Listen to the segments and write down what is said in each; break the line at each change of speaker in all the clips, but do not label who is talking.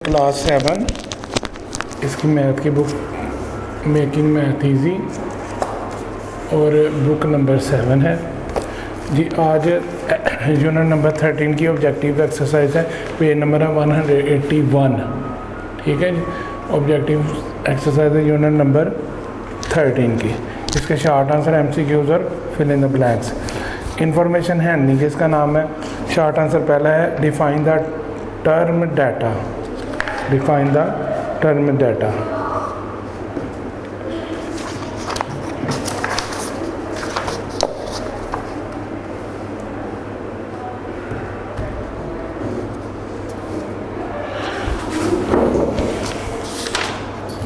Class 7 इसकी math की book making math easy और बुक नंबर 7 है जी। आज यूनिट नंबर 13 की ऑब्जेक्टिव एक्सरसाइज है, पेज नंबर है 181। ठीक है जी, ऑब्जेक्टिव एक्सरसाइज है यूनिट नंबर 13 की। इसके शॉर्ट आंसर एमसीक्यूज और fill in the blanks. Information है नहीं, जिसका नाम है शॉर्ट आंसर पहला है define the term data. Define the term data.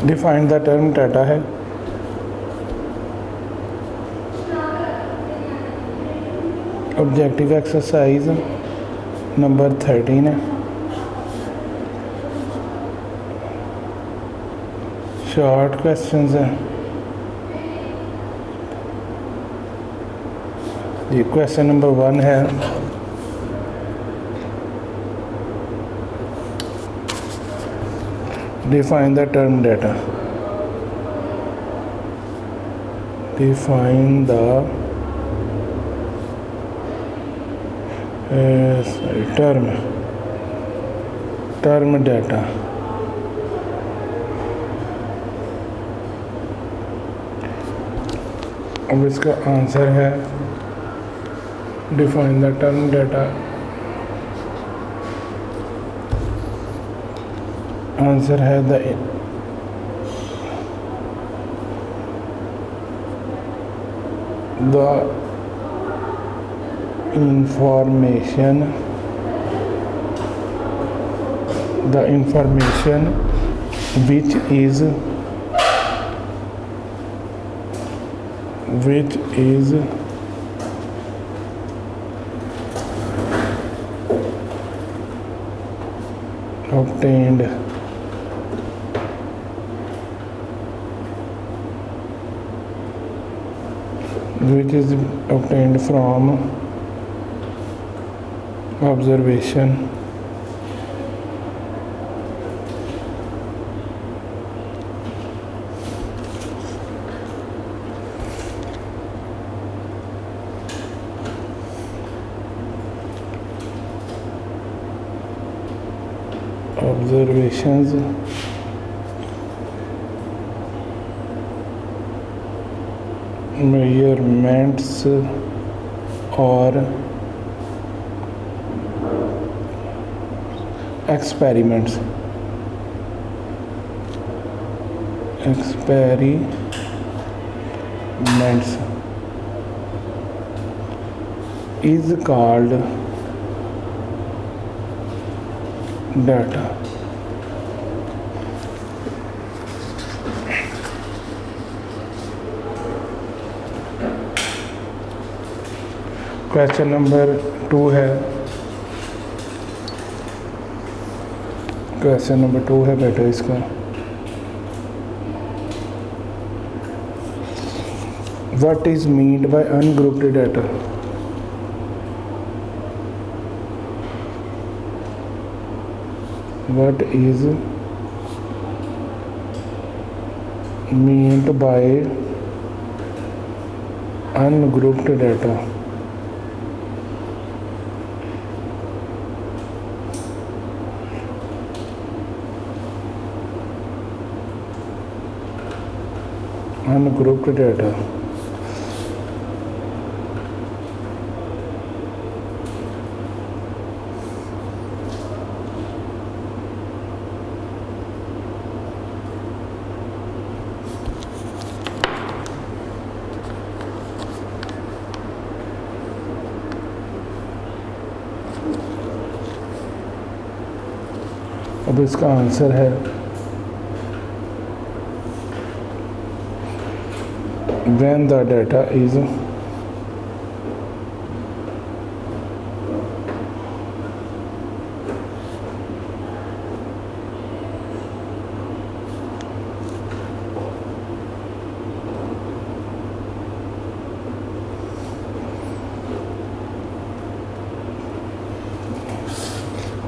Define the term data है ऑब्जेक्टिव एक्सरसाइज नंबर 13 है। शॉर्ट क्वेश्चंस हैं जी। क्वेश्चन नंबर 1 है define the term data. Define the term data. अब इसका आंसर है define the term data. Answer है the information which is obtained from observation observations measurements और experiments is called data। Question number 2 है। Question number 2 है बेटा इसका, what is meant by ungrouped data. What is meant by ungrouped data? Ungrouped data अब इसका answer है when the data is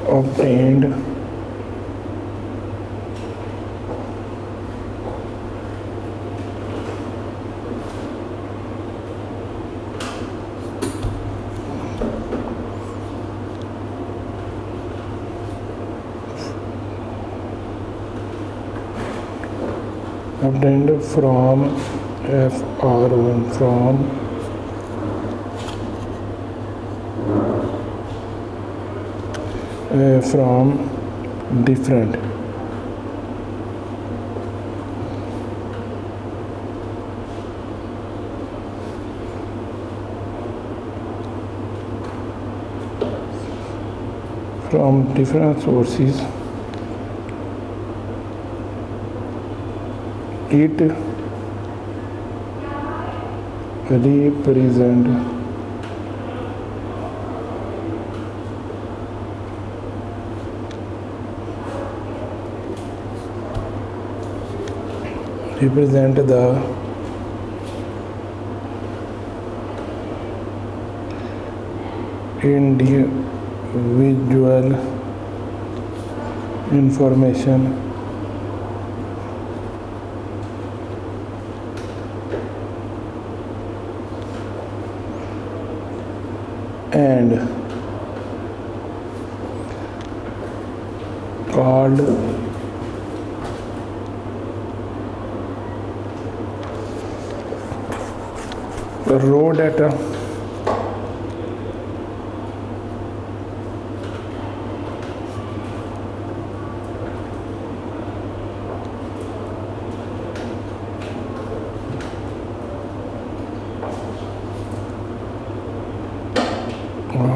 obtained obtained from FR1 from different sources. It represent the individual information and called raw data.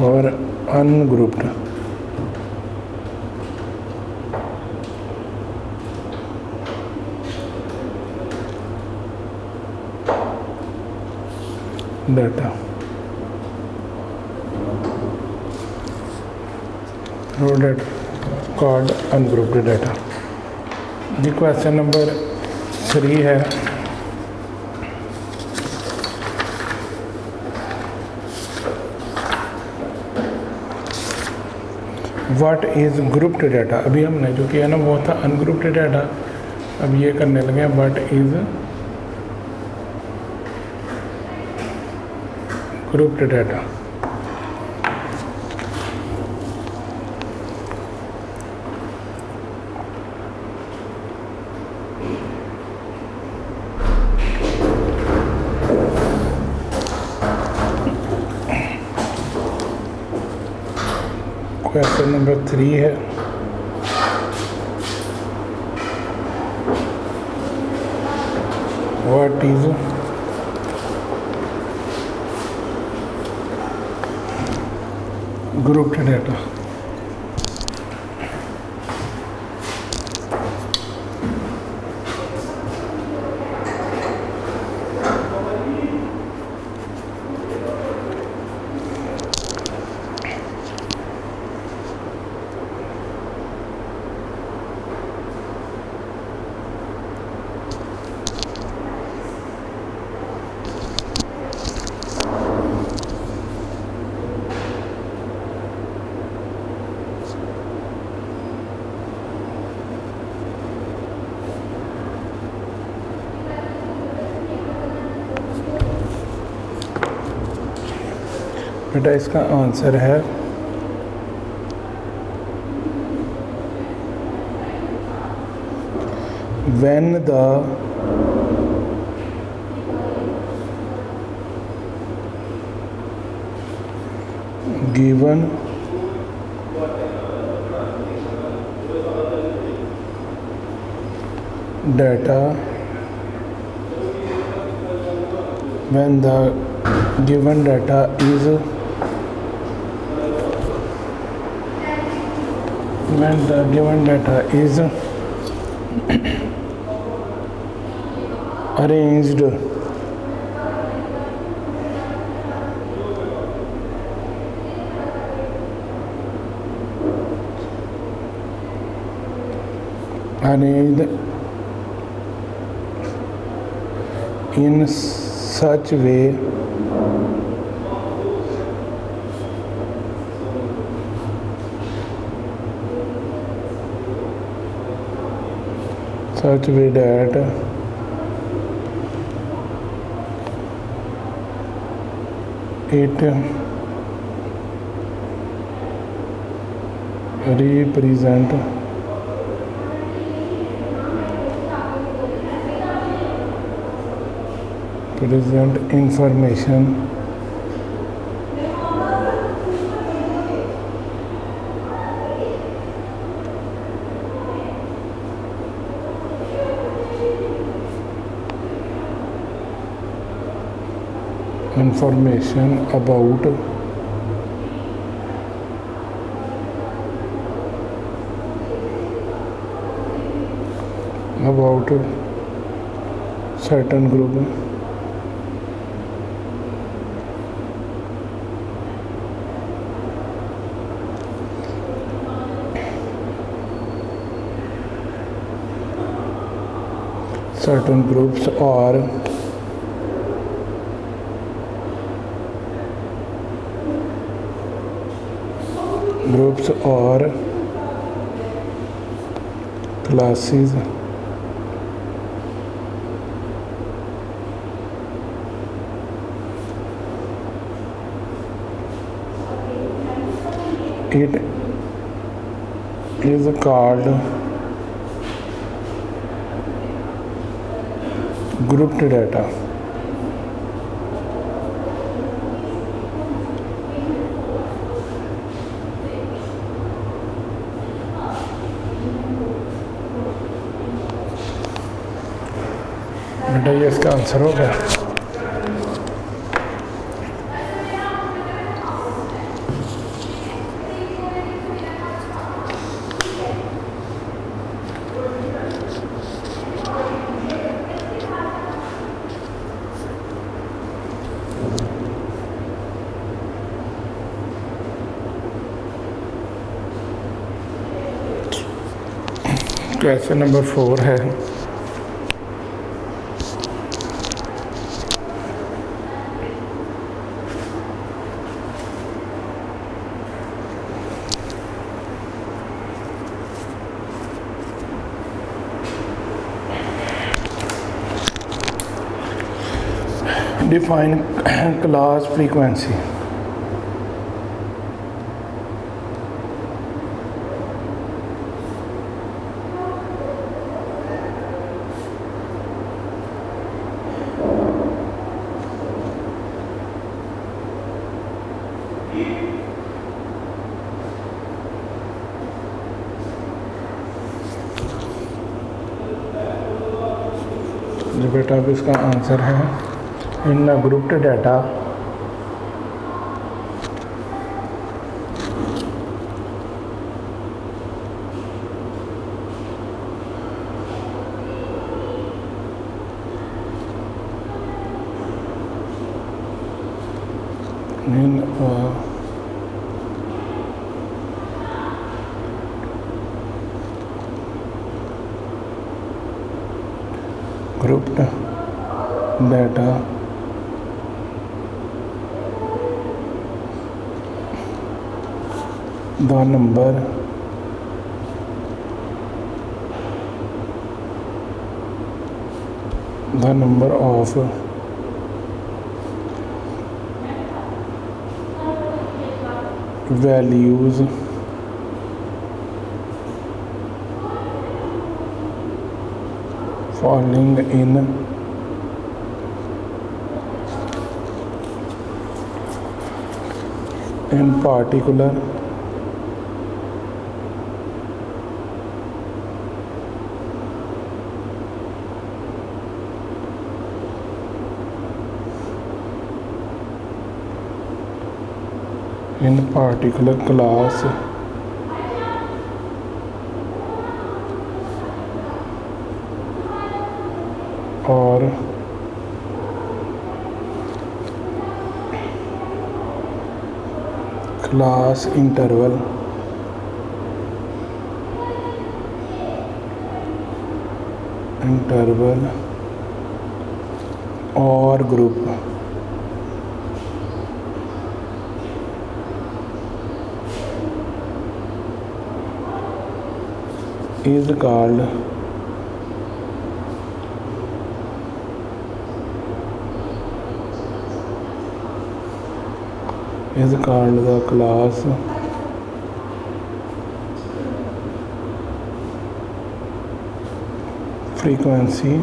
और ungrouped data. Raw data called ungrouped data. जी question number 3 है what is grouped data. अभी हमने जो किया ना वो था ungrouped data, अब ये करने लगे हैं what is grouped data. Question number 3 है व्हाट इज ग्रुप्ड डाटा। बेटा इसका आंसर है when the given data when the given data is arranged in such way that it represent present information about certain group groups or classes it is called grouped data. बेटा ये इसका answer हो गया। Question number 4 है define class frequency. जो बेटा अब इसका आंसर है in grouped data in grouped data the number of values falling in particular class or class interval or group is called the class frequency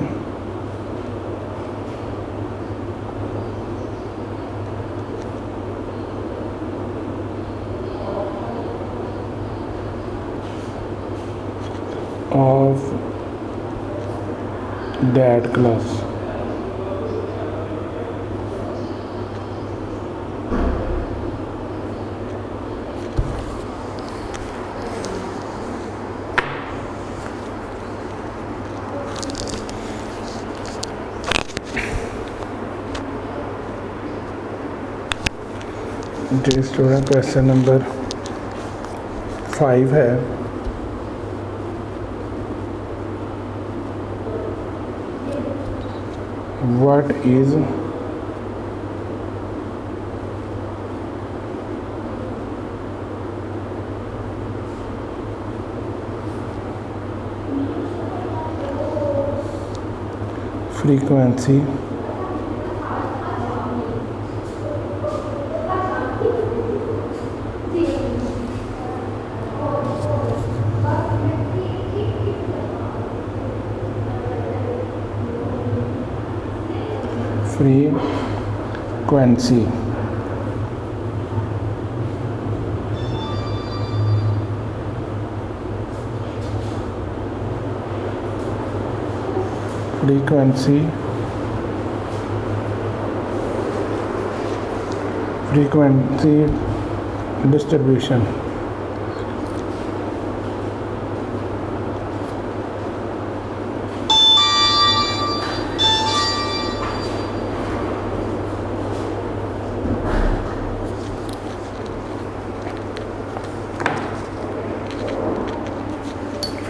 of that class. जी student, question number 5 है। What is frequency frequency distribution.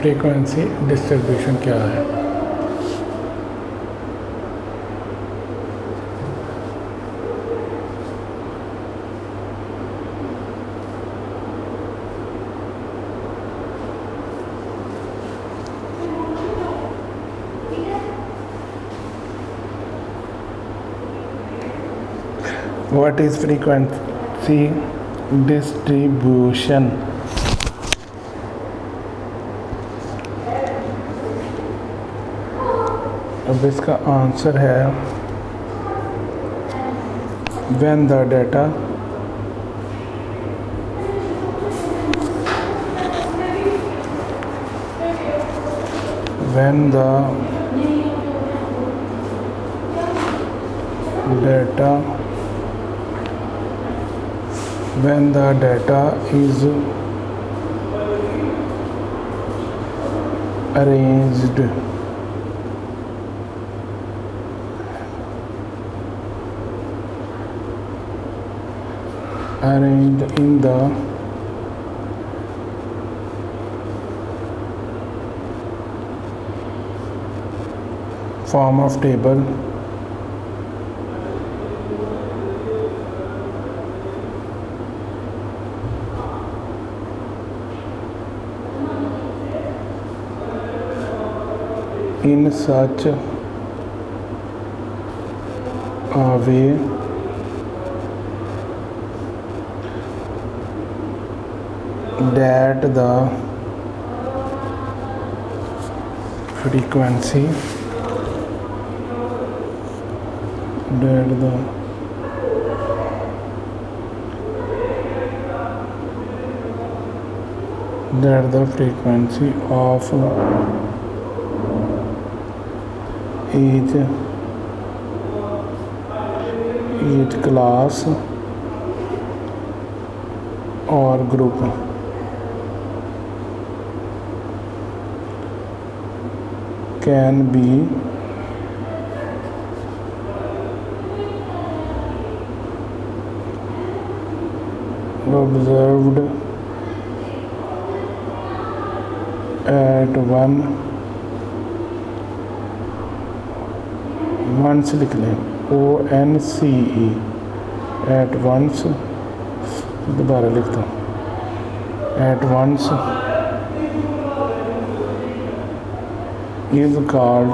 Frequency distribution क्या है? What is frequency distribution? अब इसका answer है when the data is arranged in the form of table, in such a way that the frequency of each class or group can be observed at once लिख लें ONCE at once, दोबारा लिखता हूँ at once is called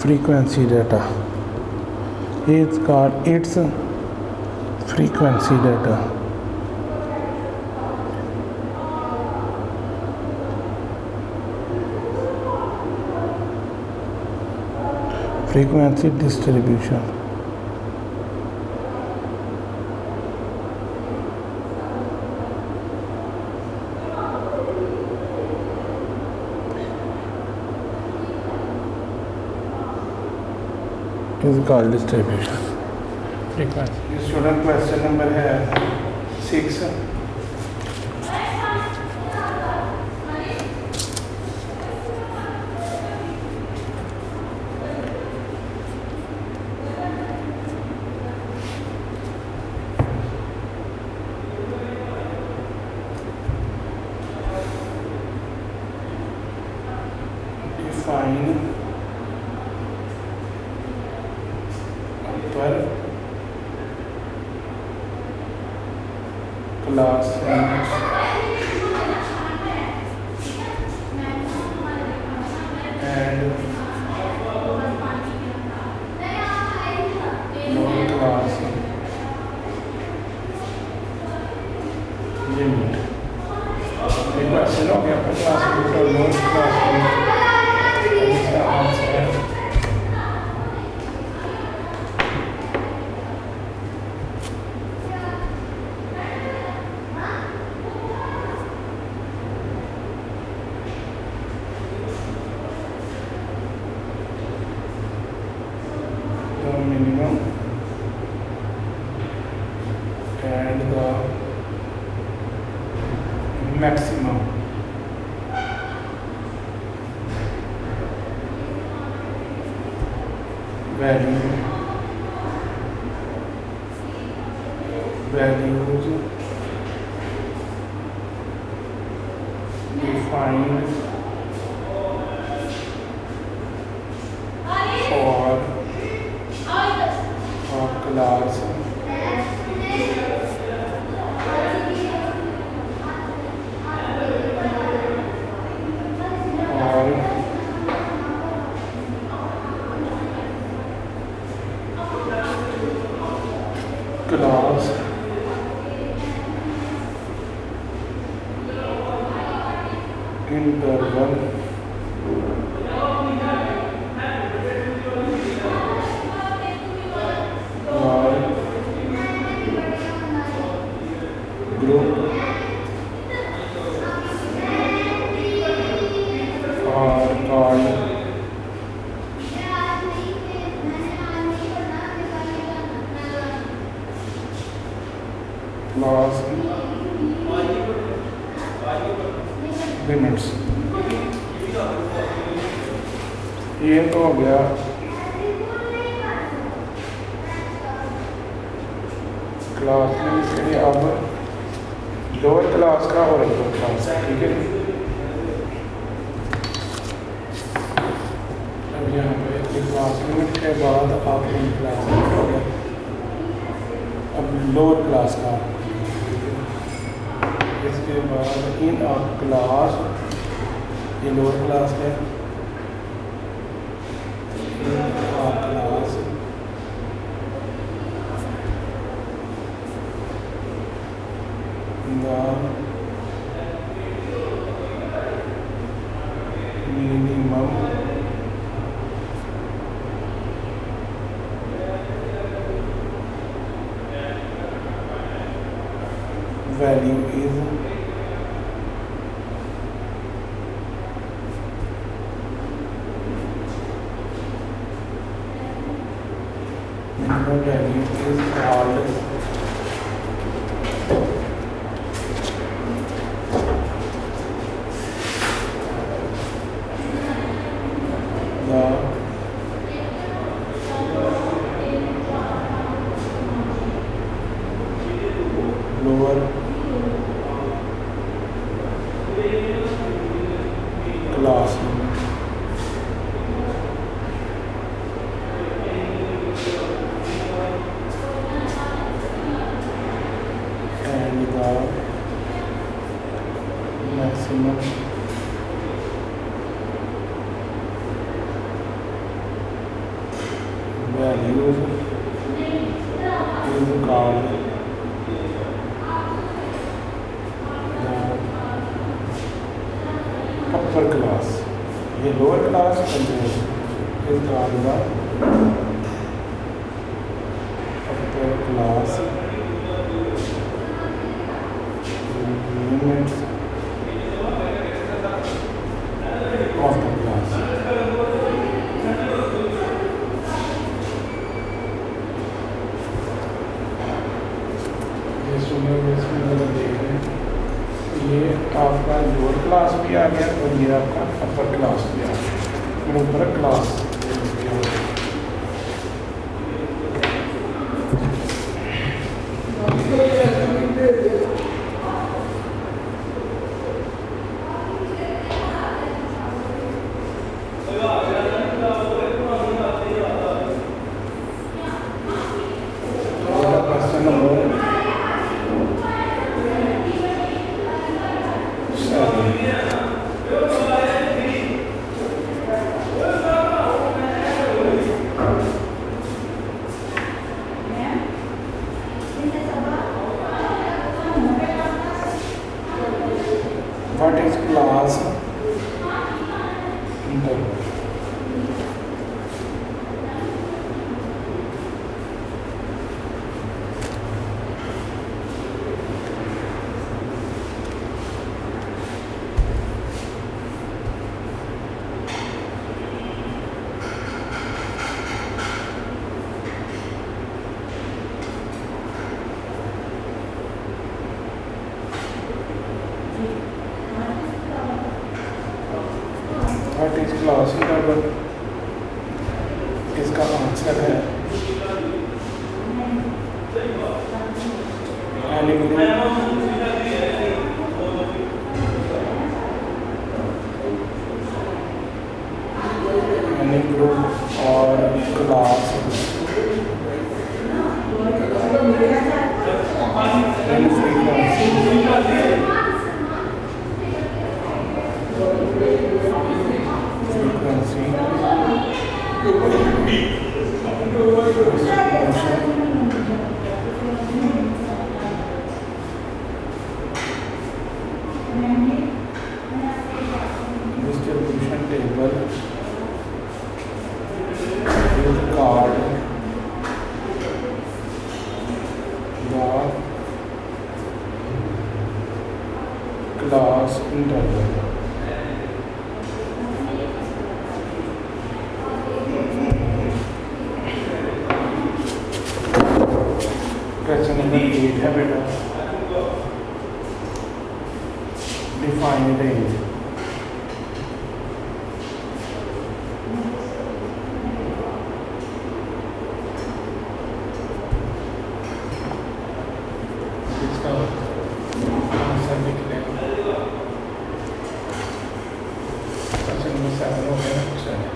frequency data. Is called its frequency data. Frequency distribution. is called distribution. Student question number है 6. Define upper class limits and lower class limit. एक question हो गया upper class limit और lower class limit. इसका answer है the minimum and the maximum values defined for a class or class interval or group are called class limits. ये तो हो गया क्लास limits के लिए. अब लोअर क्लास का और अपर क्लास, ठीक है. अब यहाँ पे क्लास लिमिट के बाद आप इन क्लास लिमिट हो गया. अब लोअर क्लास का, इसके बाद इन अ क्लास, ये लोअर क्लास है. In a class the minimum value is minimum value is called the lower class limit. And the maximum values is called upper class. ये lower class is called the upper class limits of the class. Student इसमें अगर देख रहे हैं, ये आपका lower class भी आ गया और ये आपका अपर क्लास भी आ गया। मेरे ऊपर class question number 7 what is class interval? What is class interval? इसका आंसर है any group or class in frequency distribution table is called the class interval. Question number 8 है बेटा, define range. इसका answer लिख लें। क्वेश्चन नंबर 7 हो गया। चलिए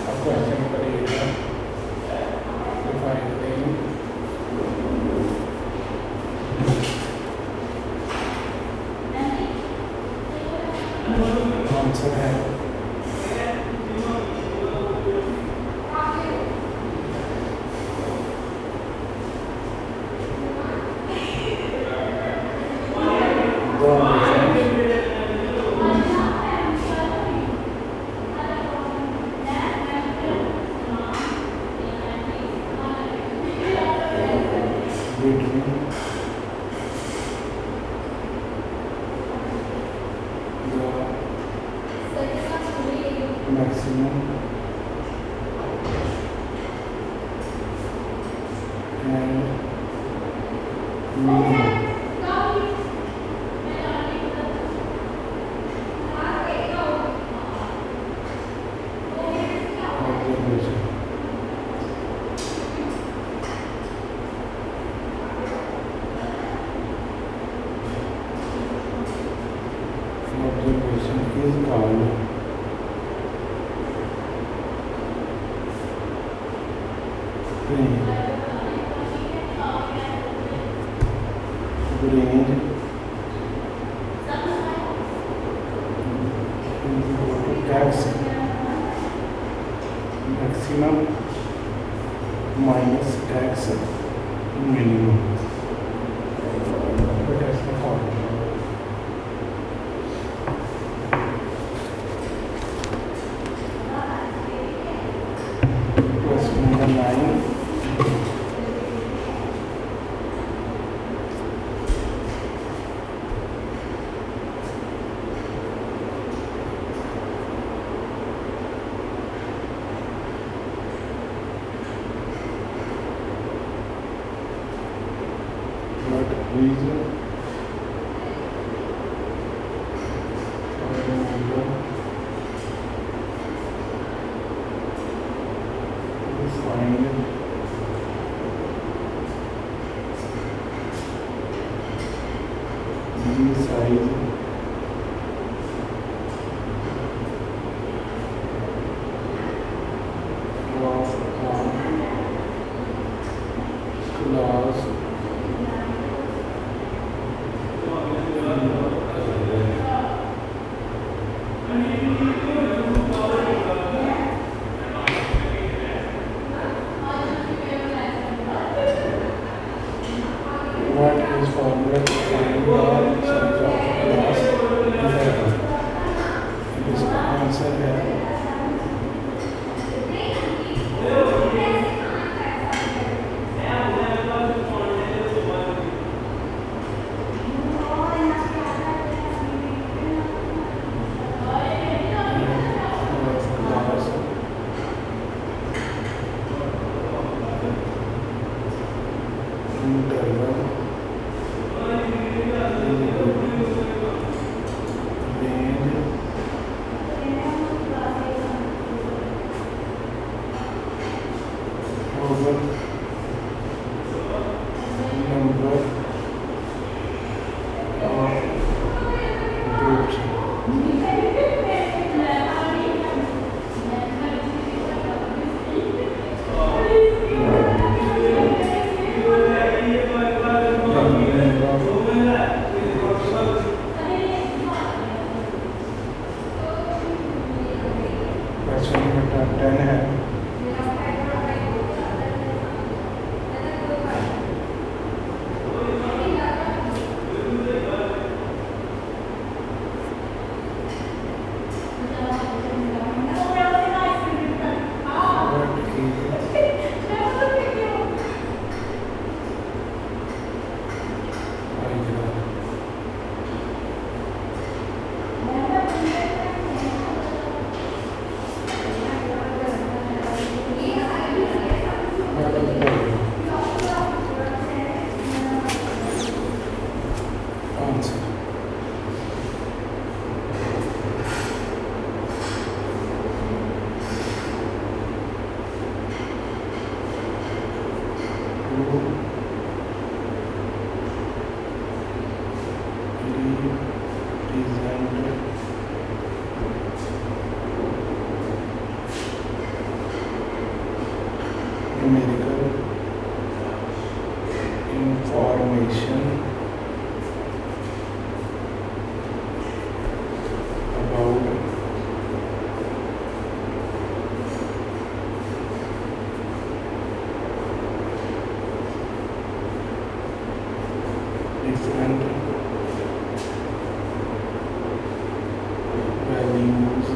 अब क्वेश्चन नंबर 8 है, define range. आंसर है maximum and minimum. Observation is called range. Range is maximum minus x minimum. That's the formula. Question number 9. reason find the size of class what is formula to find the size of class 11? इसका answer है class interval range over number of groups question number 10 है answer numerical information about different values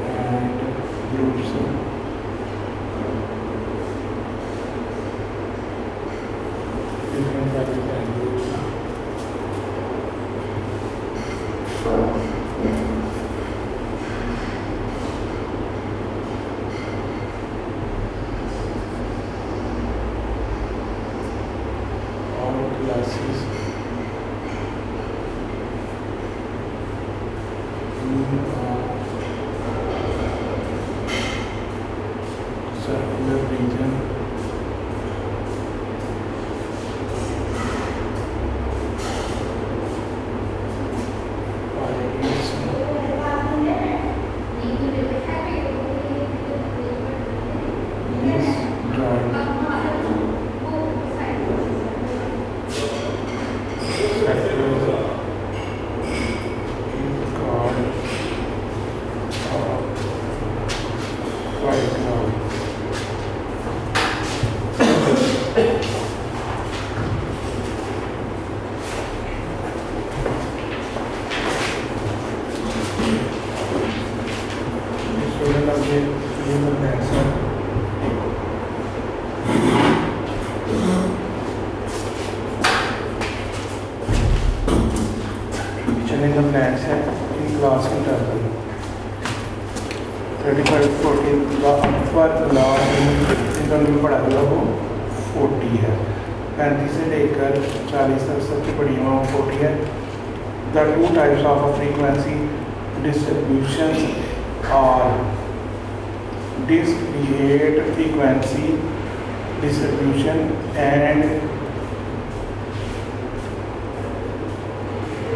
and groups different values all classes in a circular region by its disjoint sectors is called white cloud. Student of the human answer चलें the plans है in class interval 35 14 पर last interval पढ़ा दिया वो 40 है। 35 से लेकर 40 तक सबसे बड़ी अमाउंट 40 है। The two types of frequency distribution और discrete frequency distribution and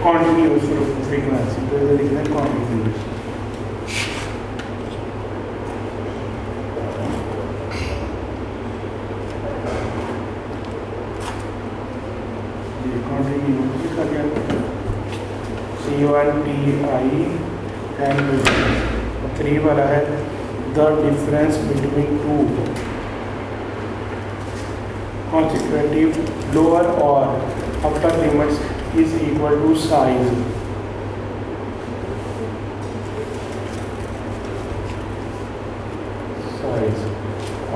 continuous frequency. तो इधर लिखना है continuous। ये continuous लिखा गया CONTI and 3 वाला है the difference between two consecutive lower or upper limits is equal to size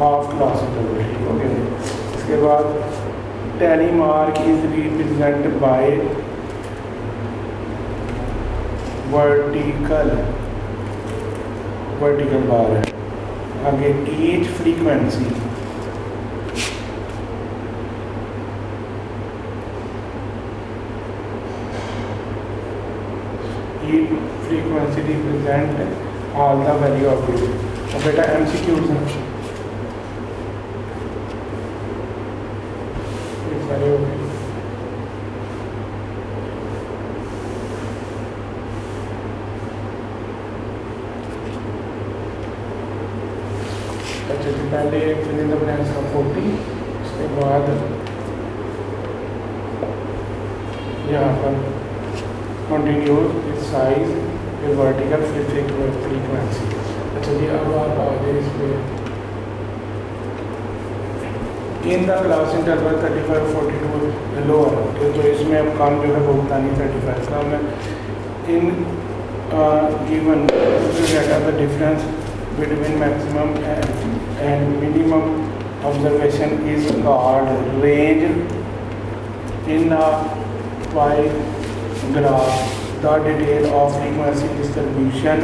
of classical value। Okay, इसके बाद tally mark is represented by vertical bar है। आगे each frequency represent all the value of it। अब बेटा MCQs हैं, ये सारे हो गए। अच्छा जी, पहले फिल इन द ब्लैंक्स का 40, उसके बाद यहाँ पर कंटिन्यूस विद साइज, फिर वर्टिकल, फिर फ्रीक्वेंसी। अच्छा जी, अब आप आ जाए इस पर in the class interval 35-42 lower. तो इसमें अब काम जो है वो होता नहीं, 35 का मैं in given the difference between maximum and minimum observation is called range in a pie graph। The detail of frequency distribution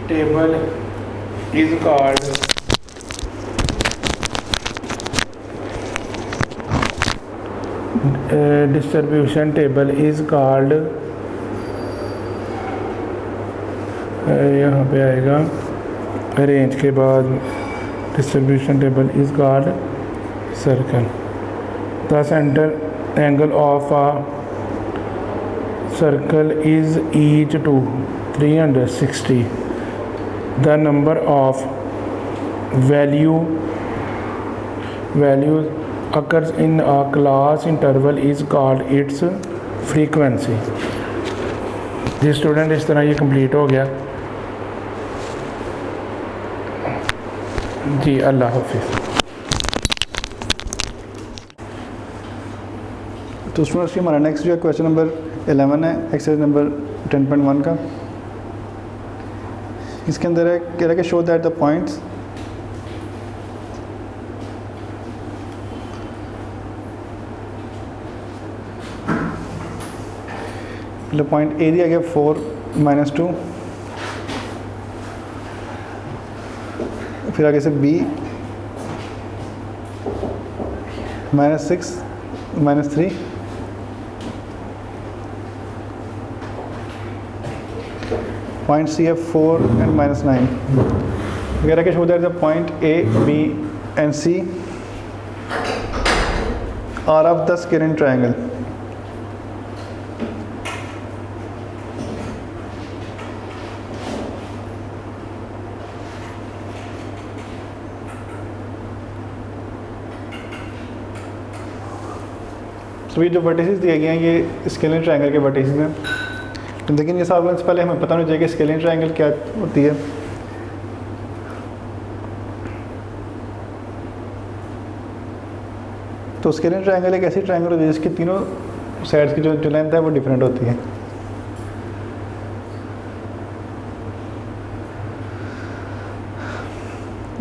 table is called distribution table is called यहाँ पे आएगा रेंज के बाद distribution table is called circle. The center angle of a circle is each to 360। The number of values occurs in a class interval is called its frequency। जी student, इस तरह ये complete हो गया जी। अल्लाह हाफिज़।
तो स्टूडेंट्स की हमारा नेक्स्ट जो है क्वेश्चन नंबर 11 है, एक्सरसाइज नंबर 10.1 का। इसके अंदर है कह रहा है कि show that the points point A दिया गया 4-2, फिर आगे से बी -6-3, पॉइंट सी है 4 and -9 वगैरह के show that the point A B and C are of the scalene triangle. तो ये जो वर्टिसेस दिए गए हैं ये स्केलिन ट्रायंगल के वर्टिसेस हैं। लेकिन ये साल से पहले हमें पता नहीं चाहिए कि स्केलिन ट्रायंगल क्या होती है। तो स्केलिन ट्रायंगल एक ऐसी ट्रायंगल होती है जिसकी तीनों साइड्स की जो लेंथ है वो डिफरेंट होती है।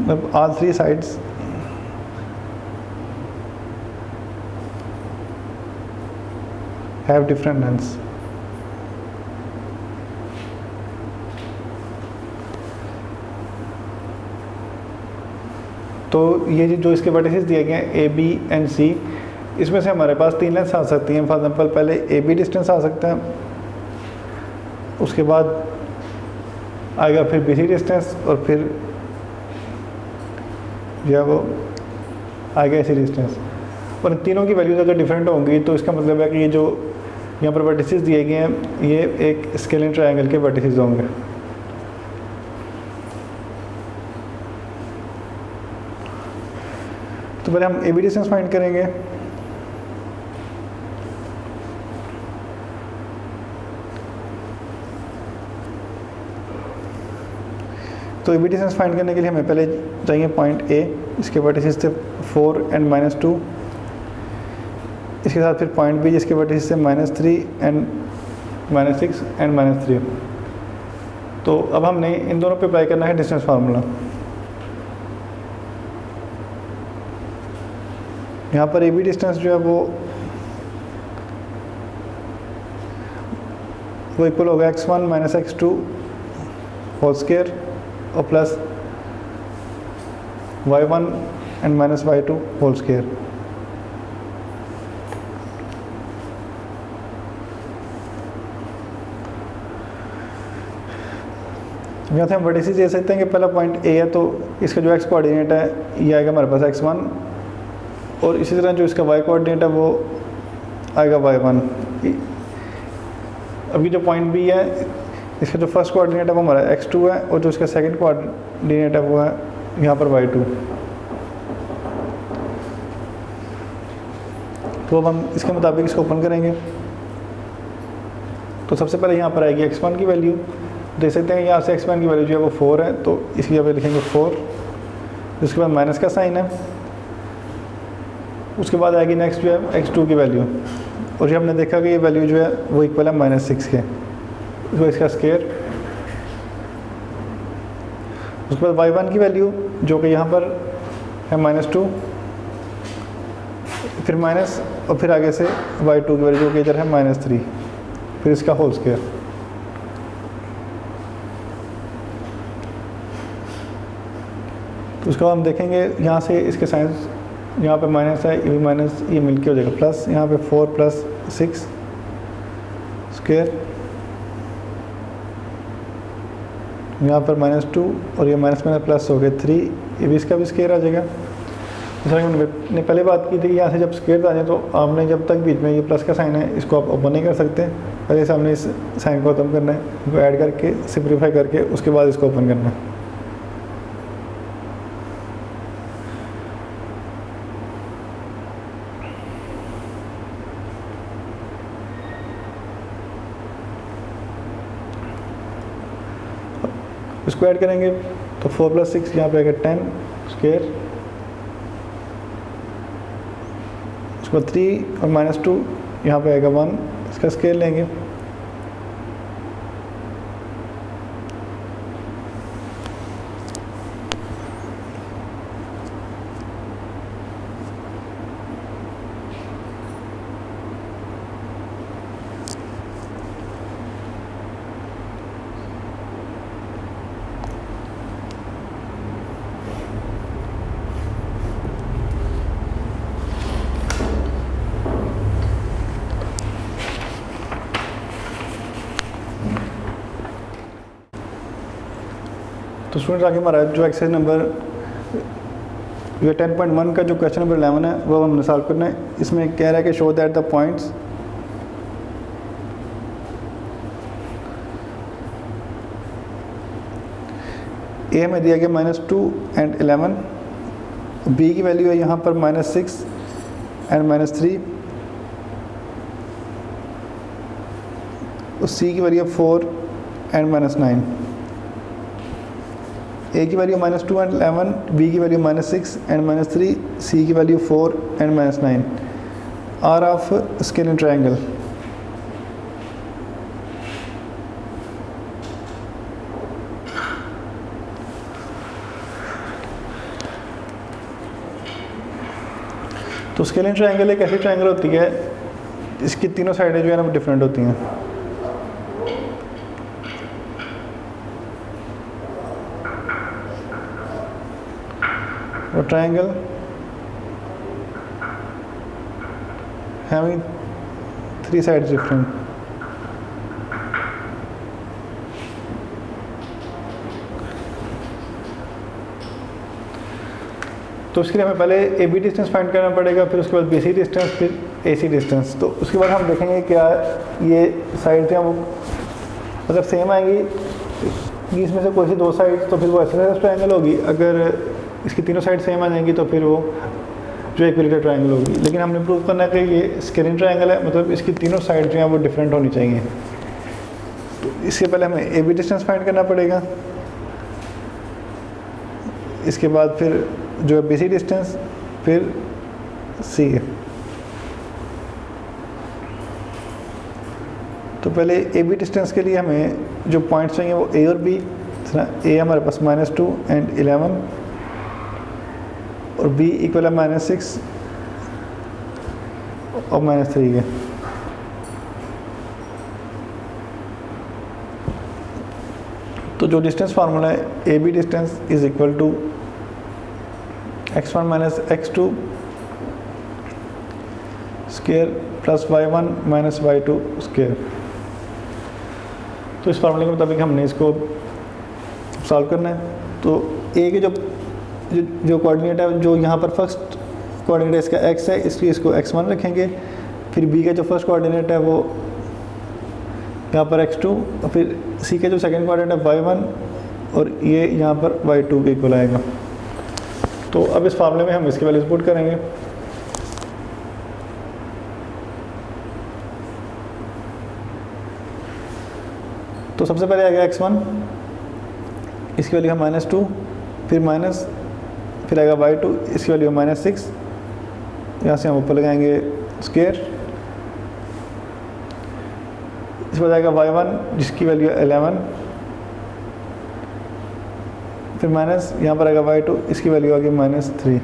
मतलब all three sides have different lengths। तो ये जो इसके वर्टिसेस दिए गए हैं ए बी एंड सी, इसमें से हमारे पास 3 लेंथ्स आ सकती हैं। फॉर एग्जांपल पहले ए बी डिस्टेंस आ सकता है, उसके बाद आएगा फिर बी सी डिस्टेंस, और फिर जो है वो आएगा ए सी डिस्टेंस। और इन तीनों की वैल्यूज अगर डिफरेंट होंगी तो इसका मतलब है कि ये जो यहाँ पर वर्टिसेस दिए गए हैं ये एक स्केलिन ट्रायंगल के वर्टिसेस होंगे। तो पहले हम ए बी डिस्टेंस फाइंड करेंगे। तो ए बी डिस्टेंस फाइंड करने के लिए हमें पहले चाहिए पॉइंट ए, इसके वर्टिसेस थे 4 एंड -2। इसके साथ फिर पॉइंट बी जिसके वर्टिसेस थे -3 एंड -6 एंड -3। तो अब हमने इन दोनों पे अप्लाई करना है डिस्टेंस फार्मूला। यहाँ पर ए बी डिस्टेंस जो है वो इक्वल होगा x1 - x2 होल स्क्वायर और plus y1 and -y2 whole square. यहाँ से हम वर्टिसेस दे सकते हैं कि पहला पॉइंट ए है तो इसका जो x कोऑर्डिनेट है ये आएगा हमारे पास x1, और इसी तरह जो इसका y कोऑर्डिनेट है वो आएगा y1। अभी जो पॉइंट बी है इसका जो फर्स्ट कोऑर्डिनेट है वो हमारा x2 है, और जो इसका सेकंड कोऑर्डिनेट है वो है यहाँ पर y2। तो अब हम इसके मुताबिक इसको ओपन करेंगे। तो सबसे पहले यहाँ पर आएगी x1 की वैल्यू, देख सकते हैं यहाँ से x1 की वैल्यू जो है वो 4 है, तो इसकी जगह पे लिखेंगे 4। उसके बाद माइनस का साइन है, उसके बाद आएगी नेक्स्ट जो है x2 की वैल्यू, और ये हमने देखा कि ये वैल्यू जो है वो इक्वल है -6 के, तो इसका स्क्वायर। उसके बाद y1 की वैल्यू जो कि यहाँ पर है -2, फिर माइनस, और फिर आगे से y2 की वैल्यू जो कि इधर है -3, फिर इसका होल स्क्वायर। तो उसका हम देखेंगे यहाँ से इसके साइंस, यहाँ पे माइनस है, ये भी माइनस, ये मिलके हो जाएगा प्लस, यहाँ पे 4 + 6 स्क्वायर, यहाँ पर -2, और ये माइनस प्लस हो गए 3, ये भी इसका भी स्क्वायर आ जाएगा। जैसा कि मैंने पहले बात की थी कि यहाँ से जब स्क्वायर आ जाए तो आपने जब तक बीच में ये प्लस का साइन है इसको आप ओपन नहीं कर सकते, पहले से हमने इस साइन को ख़त्म करना है, इसको ऐड करके सिंप्लीफाई करके उसके बाद इसको ओपन करना है। इसको ऐड करेंगे तो 4 + 6 यहाँ पे आएगा 10 स्क्वायर, उसके बाद 3 और -2 यहाँ पे आएगा 1, इसका स्क्वायर लेंगे। तो स्टूडेंट्स आगे हमारा जो एक्सरसाइज नंबर ये 10.1 का जो क्वेश्चन नंबर 11 है वो हमने सॉल्व करना है। इसमें कह रहा है कि show that the points A हमें दिया गया -2 एंड 11, बी की वैल्यू है यहाँ पर -6 एंड -3, और सी की वैल्यू है 4 एंड -9। ए की वैल्यू -2 एंड 11, बी की वैल्यू -6 एंड -3, सी की value 4 and -9 are of scalene triangle. तो स्केलिन ट्रायंगल एक ऐसी ट्रायंगल होती है इसकी तीनों साइडें जो है ना डिफरेंट होती हैं। और triangle having 3 sides different. तो उसके लिए हमें पहले ए बी डिस्टेंस फाइंड करना पड़ेगा, फिर उसके बाद बी सी डिस्टेंस, फिर ए सी डिस्टेंस। तो उसके बाद हम देखेंगे क्या ये साइड हैं वो अगर सेम आएंगी इसमें से कोई सी 2 साइड तो फिर वो आइसोसेलेस ट्रायंगल होगी, अगर इसकी तीनों साइड सेम आ जाएंगी तो फिर वो जो इक्विलेटरल ट्रायंगल होगी। लेकिन हमने प्रूव करना है कि ये स्केलिन ट्रायंगल है, मतलब इसकी तीनों साइड जो हैं वो डिफरेंट होनी चाहिए। तो इसके पहले हमें ए बी डिस्टेंस फाइंड करना पड़ेगा, इसके बाद फिर जो है बी सी डिस्टेंस, फिर सी है। तो पहले ए बी डिस्टेंस के लिए हमें जो पॉइंट्स चाहिए वो ए और बी। ए हमारे पास -2 एंड 11 और बी इक्वल है -6 और -3 है। तो जो डिस्टेंस फार्मूला है A B distance is equal to x1 minus x2 square plus y1 minus y2 square. तो इस फार्मूले के मुताबिक हमने इसको सॉल्व करना है। तो ए के जो कोऑर्डिनेट है, जो यहाँ पर फर्स्ट कोऑर्डिनेट इसका x है, इसलिए इसको x1 रखेंगे। फिर बी का जो फर्स्ट कोऑर्डिनेट है वो यहाँ पर x2, और फिर सी का जो सेकंड कोऑर्डिनेट है y1, और ये यहाँ पर y2 के इक्वल आएगा। तो अब इस फार्मूले में हम इसकी वैल्यूज पुट करेंगे। तो सबसे पहले आएगा x1, इसकी वैल्यू है -2, फिर आएगा y2, इसकी वैल्यू है -6। यहाँ से हम ऊपर लगाएंगे स्क्वायर। इसके बाद आएगा y1 जिसकी वैल्यू है 11, फिर माइनस यहाँ पर आएगा y2, इसकी वैल्यू आ गई -3।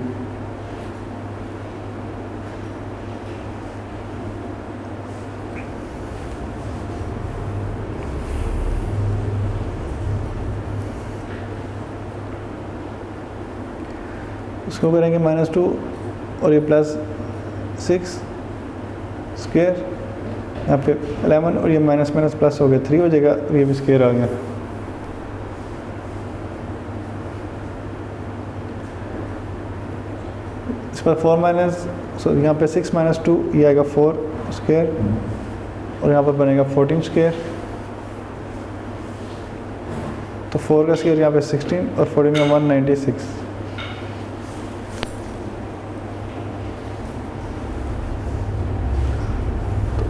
इसको करेंगे -2 और ये +6 स्क्वायर, यहाँ पे 11 और ये माइनस प्लस हो गया 3 हो जाएगा, ये भी स्क्वायर आ गया। इस पर 4 माइनस यहाँ पे 6 - 2 ये आएगा 4 स्क्वायर, और यहाँ पर बनेगा 14 स्क्वायर। तो 4 का स्क्वायर यहाँ पे 16 और 14 में 196।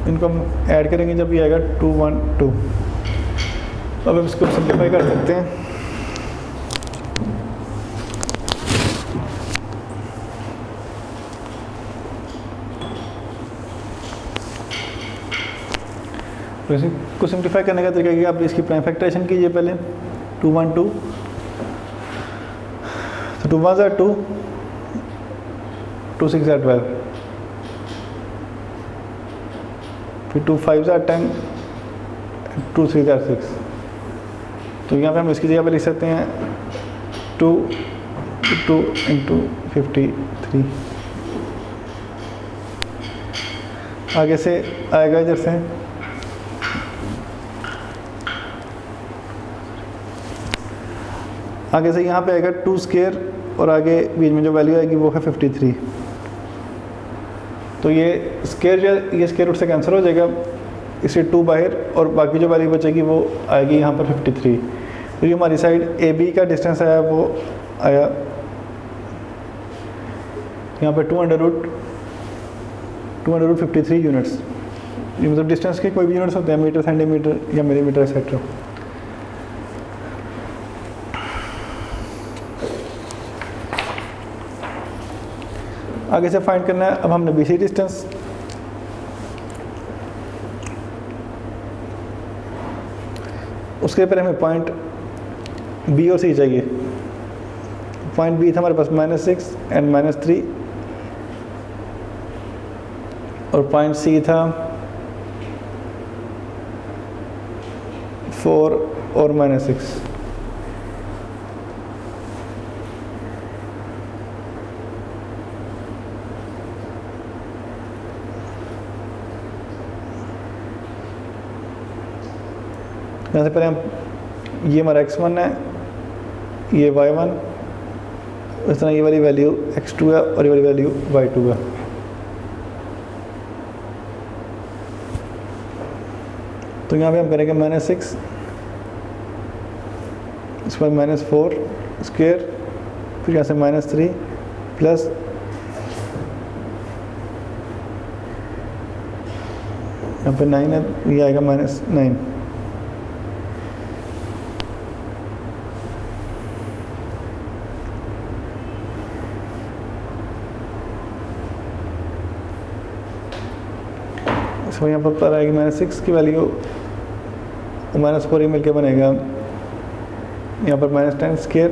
इनको हम ऐड करेंगे जब ये आएगा 212। अब हम इसको सिंप्लीफाई कर सकते हैं। तो इसको सिंप्लीफाई करने का तरीका है कि आप इसकी प्राइम फैक्टराइजेशन कीजिए पहले। 212, तो 2 1 are 2, 2 6 are 12, फिर 2 5 are 10, 2 3 are 6। तो यहाँ पे हम इसकी जगह पे लिख सकते हैं 2 × 53। आगे से आएगा इधर से यहाँ पे आएगा 2 स्क्वायर, और आगे बीच में जो वैल्यू आएगी वो है 53। तो ये स्क्वायर जो ये स्क्वायर रूट से कैंसिल हो जाएगा, इससे 2 बाहर, और बाकी जो वैल्यू बचेगी वो आएगी यहाँ पर 53। तो ये हमारी साइड ए बी का डिस्टेंस आया वो आया यहाँ पर 253 यूनिट्स। ये मतलब डिस्टेंस के कोई भी यूनिट्स होते हैं, मीटर, सेंटीमीटर या मिलीमीटर एक्सेट्रा। आगे से फाइंड करना है। अब हमने BC डिस्टेंस, उसके पहले हमें पॉइंट B और C चाहिए। पॉइंट B था हमारे पास -6 एंड -3, और पॉइंट C था 4 और -6। यहाँ से पहले हम ये हमारा x1 है, ये y1, इस तरह ये वाली वैल्यू x2 है और ये वाली वैल्यू y2 है। तो यहाँ पे हम करेंगे -6, इस पर -4 स्क्वायर, फिर यहाँ से -3 प्लस यहाँ पे 9 है, ये आएगा -9। इसमें यहाँ पर आएगी -6 की वैल्यू, -4 मिल के बनेगा यहाँ पर -10 स्क्वायर,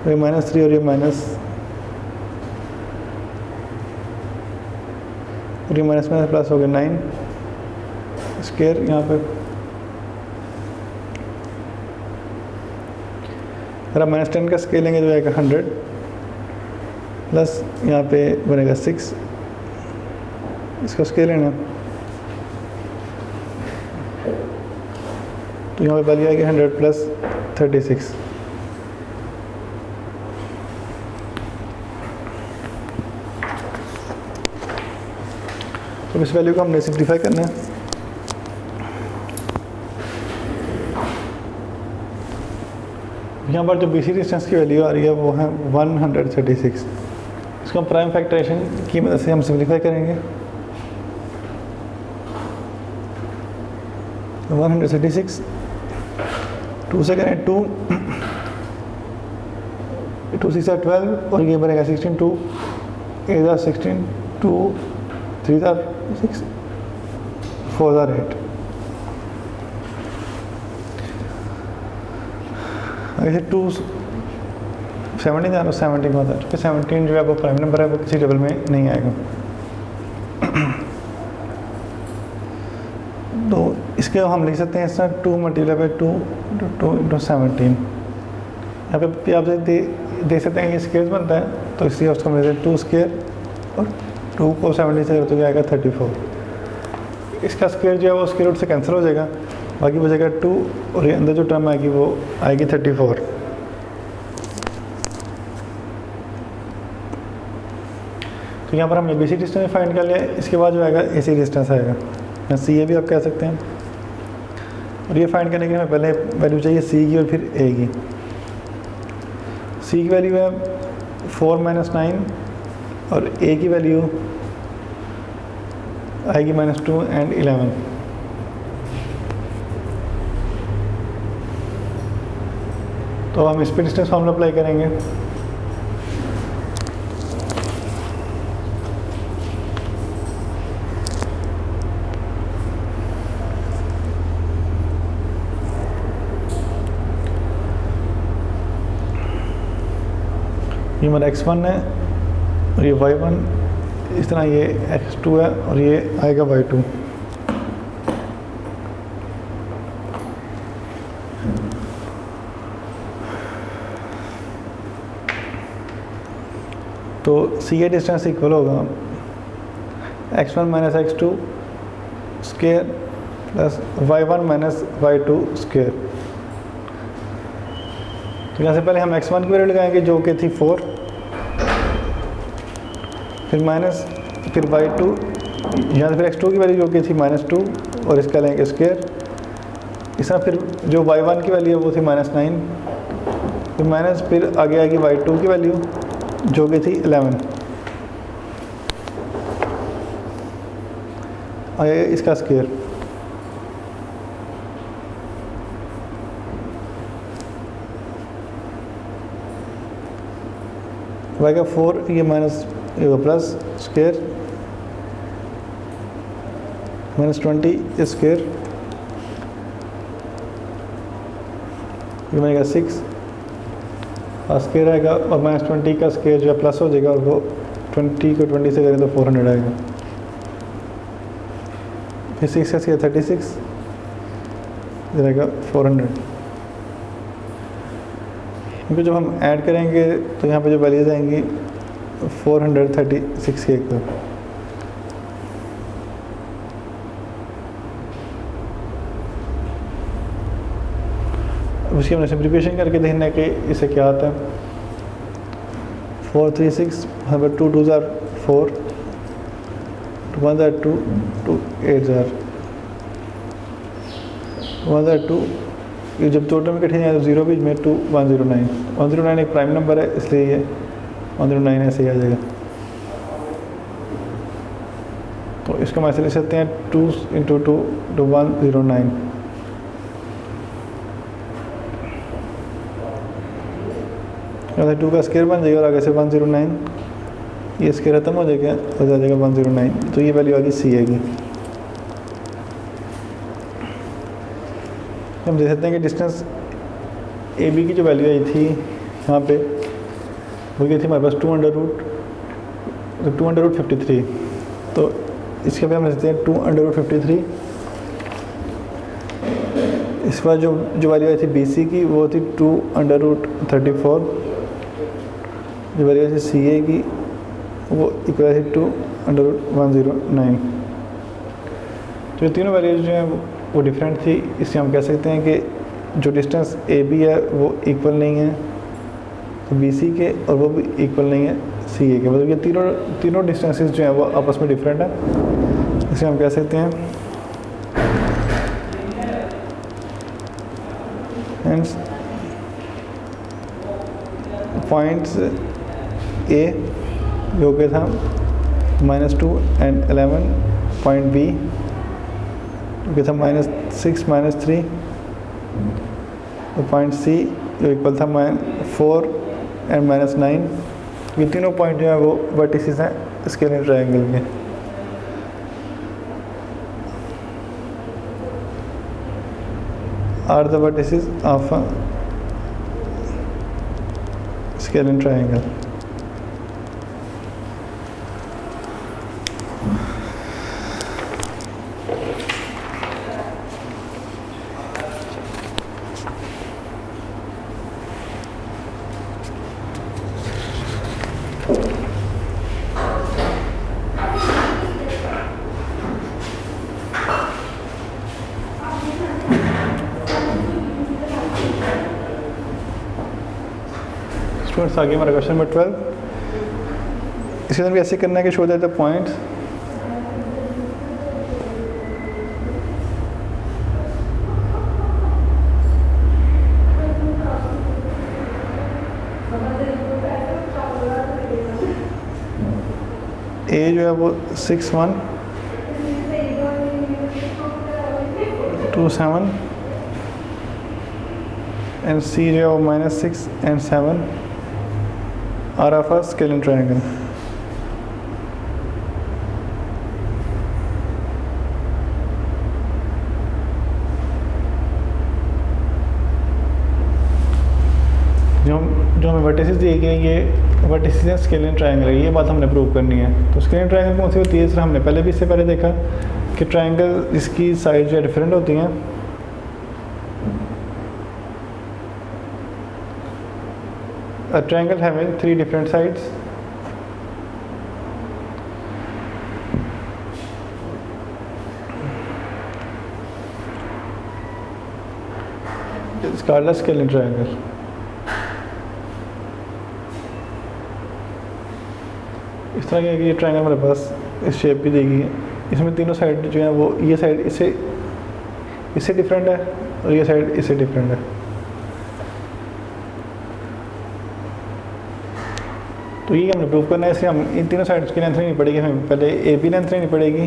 ये -3 और ये माइनस प्लस हो गया 9 स्क्वायर। यहाँ पे अगर आप -10 का स्केल लेंगे तो आएगा 100 प्लस यहाँ पे बनेगा 6, इसका स्केल लेना तो यहाँ पे वैल्यू आएगी 100 प्लस 36। तो इस वैल्यू को हमने सिम्प्लीफाई करना है। यहाँ पर जो BC डिस्टेंस की वैल्यू आ रही है वो है 136। इसको हम प्राइम फैक्टराइजेशन की मदद से हम सिम्प्लीफाई करेंगे। 136 2 से करें 2 6 12 और ये बनेगा 16 2 8 16 2 3 6 4 8। ऐसे 2 17 जाना 17 का होता है, क्योंकि 17 जो है वो प्राइम नंबर है, वो किसी टेबल में नहीं आएगा। तो इसके हम लिख सकते हैं इस तरह 2 मल्टीप्लाई बाई 2 × 17। यहाँ पे आप देख सकते हैं कि स्क्वायर बनता है, तो इसलिए उसको हम लेते हैं 2 स्क्वायर और 2 को 70 से तो आएगा 34। इसका स्क्वायर जो है वो स्क्वायर रूट से कैंसिल हो जाएगा, बाकी बचेगा 2 और ये अंदर जो टर्म आएगी वो आएगी 34। तो यहाँ पर हमने BC डिस्टेंस फाइंड कर लिया। इसके बाद जो आएगा AC डिस्टेंस आएगा, या CA भी आप कह सकते हैं। और ये फाइंड करने के लिए हमें पहले वैल्यू चाहिए C की और फिर A की। C की वैल्यू है 4 - 9 और A की वैल्यू आएगी -2 एंड 11। तो हम इस पे डिस्टेंस फॉर्मूला अप्लाई करेंगे। ये हमारा x1 है और ये y1, इस तरह ये x2 है और ये आएगा y2। तो CA डिस्टेंस इक्वल होगा x1 - x2 square plus y1 - y2 square. तो यहाँ से पहले हम x1 की वैल्यू लगाएंगे जो कि थी 4, फिर माइनस, फिर y2, यहाँ से फिर x2 की वैल्यू जो कि थी -2 और इसका लेंगे स्क्वायर। इस तरह फिर जो y1 की वैल्यू है वो थी -9, फिर माइनस, फिर आगे आएगी y2 की वैल्यू जो कि थी 11, आगे इसका स्क्वायर। y का 4, ये माइनस प्लस स्क्वायर -20 स्क्वायर, ये बनेगा 6 और स्क्वायर आएगा और -20 का स्क्वायर जो है प्लस हो जाएगा और वो 20 को 20 से करें तो 400 आएगा। फिर 6 का स्क्वायर 36 रहेगा 400। क्योंकि जब हम ऐड करेंगे तो यहाँ पे जो वैल्यूज आएंगी 436 के एक। उसकी हमने सिंप्लीफिकेशन करके देखना है कि इसे क्या आता है। 4 3 6 2 2 ज़ार 4 1 ज़ार 2 2 8 ज़ार 1 ज़ार 2, ये जब टोटल में कठिन है तो 0 बीच में 2 109 109 एक प्राइम नंबर है, इसलिए ये 109 ऐसे ही आ जाएगा। तो इसको हम ऐसे लिख सकते हैं 2 × 2 to 109। अगर 2 का स्केयर बन जाएगा और आगे से 109, ये स्केयर खत्म हो जाएगा और आ जाएगा 109। तो ये वैल्यू आगे सी आएगी। हम देख सकते हैं कि डिस्टेंस ए बी की जो वैल्यू आई थी यहाँ पे वो गई थी हमारे पास 2√53। तो इसके पे हम लिखते हैं 2√53। इस बार जो वैल्यू आई थी बी सी की वो थी 2√34। जो वैल्यू आई थी सी ए की वो इक्वल थी 2√109। तो ये तीनों वैल्यूज जो हैं वो डिफरेंट थी। इससे हम कह सकते हैं कि जो डिस्टेंस ए बी है वो इक्वल नहीं है तो बी सी के, और वो भी इक्वल नहीं है सी ए के। मतलब ये तीनों डिस्टेंसेस जो हैं वो आपस में डिफरेंट है। इसे हम कह सकते हैं हेंस पॉइंट्स ए जो कि था -2 and 11, पॉइंट बी जो कि था -6 -3, तो पॉइंट सी जो इक्वल था -4 and -9। ये तीनों पॉइंट जो है वो वर्टिसेस हैं स्केलिन ट्रायंगल के। Are the vertices of a scalene triangle. Students आगे हमारा क्वेश्चन नंबर 12। इसके अंदर भी ऐसे करना है कि show that the points A जो है वो 6 1 2 7 and C जो है वो -6 and 7 are of a scalene triangle। जो हमें वर्टिसेस दिए गए ये वर्टिसेस हैं स्केलिन ट्रायंगल, ये बात हमने प्रूव करनी है। तो स्केलिन ट्रायंगल कौन सी होती है, इस तरह हमने पहले भी इससे पहले देखा कि ट्रायंगल जिसकी साइड जो है डिफरेंट होती हैं। A triangle having 3 different sides is called a scalene triangle। इस तरह के ये ट्रायंगल हमारे पास इस शेप भी देगी। इसमें तीनों साइड जो है वो ये साइड इससे डिफरेंट है और ये साइड इससे डिफरेंट है। तो ये हमने प्रूव करना है। इसलिए हम इन तीनों साइड्स की लेंथ नहीं पड़ेगी, हमें पहले ए बी लेंथ नहीं पड़ेगी,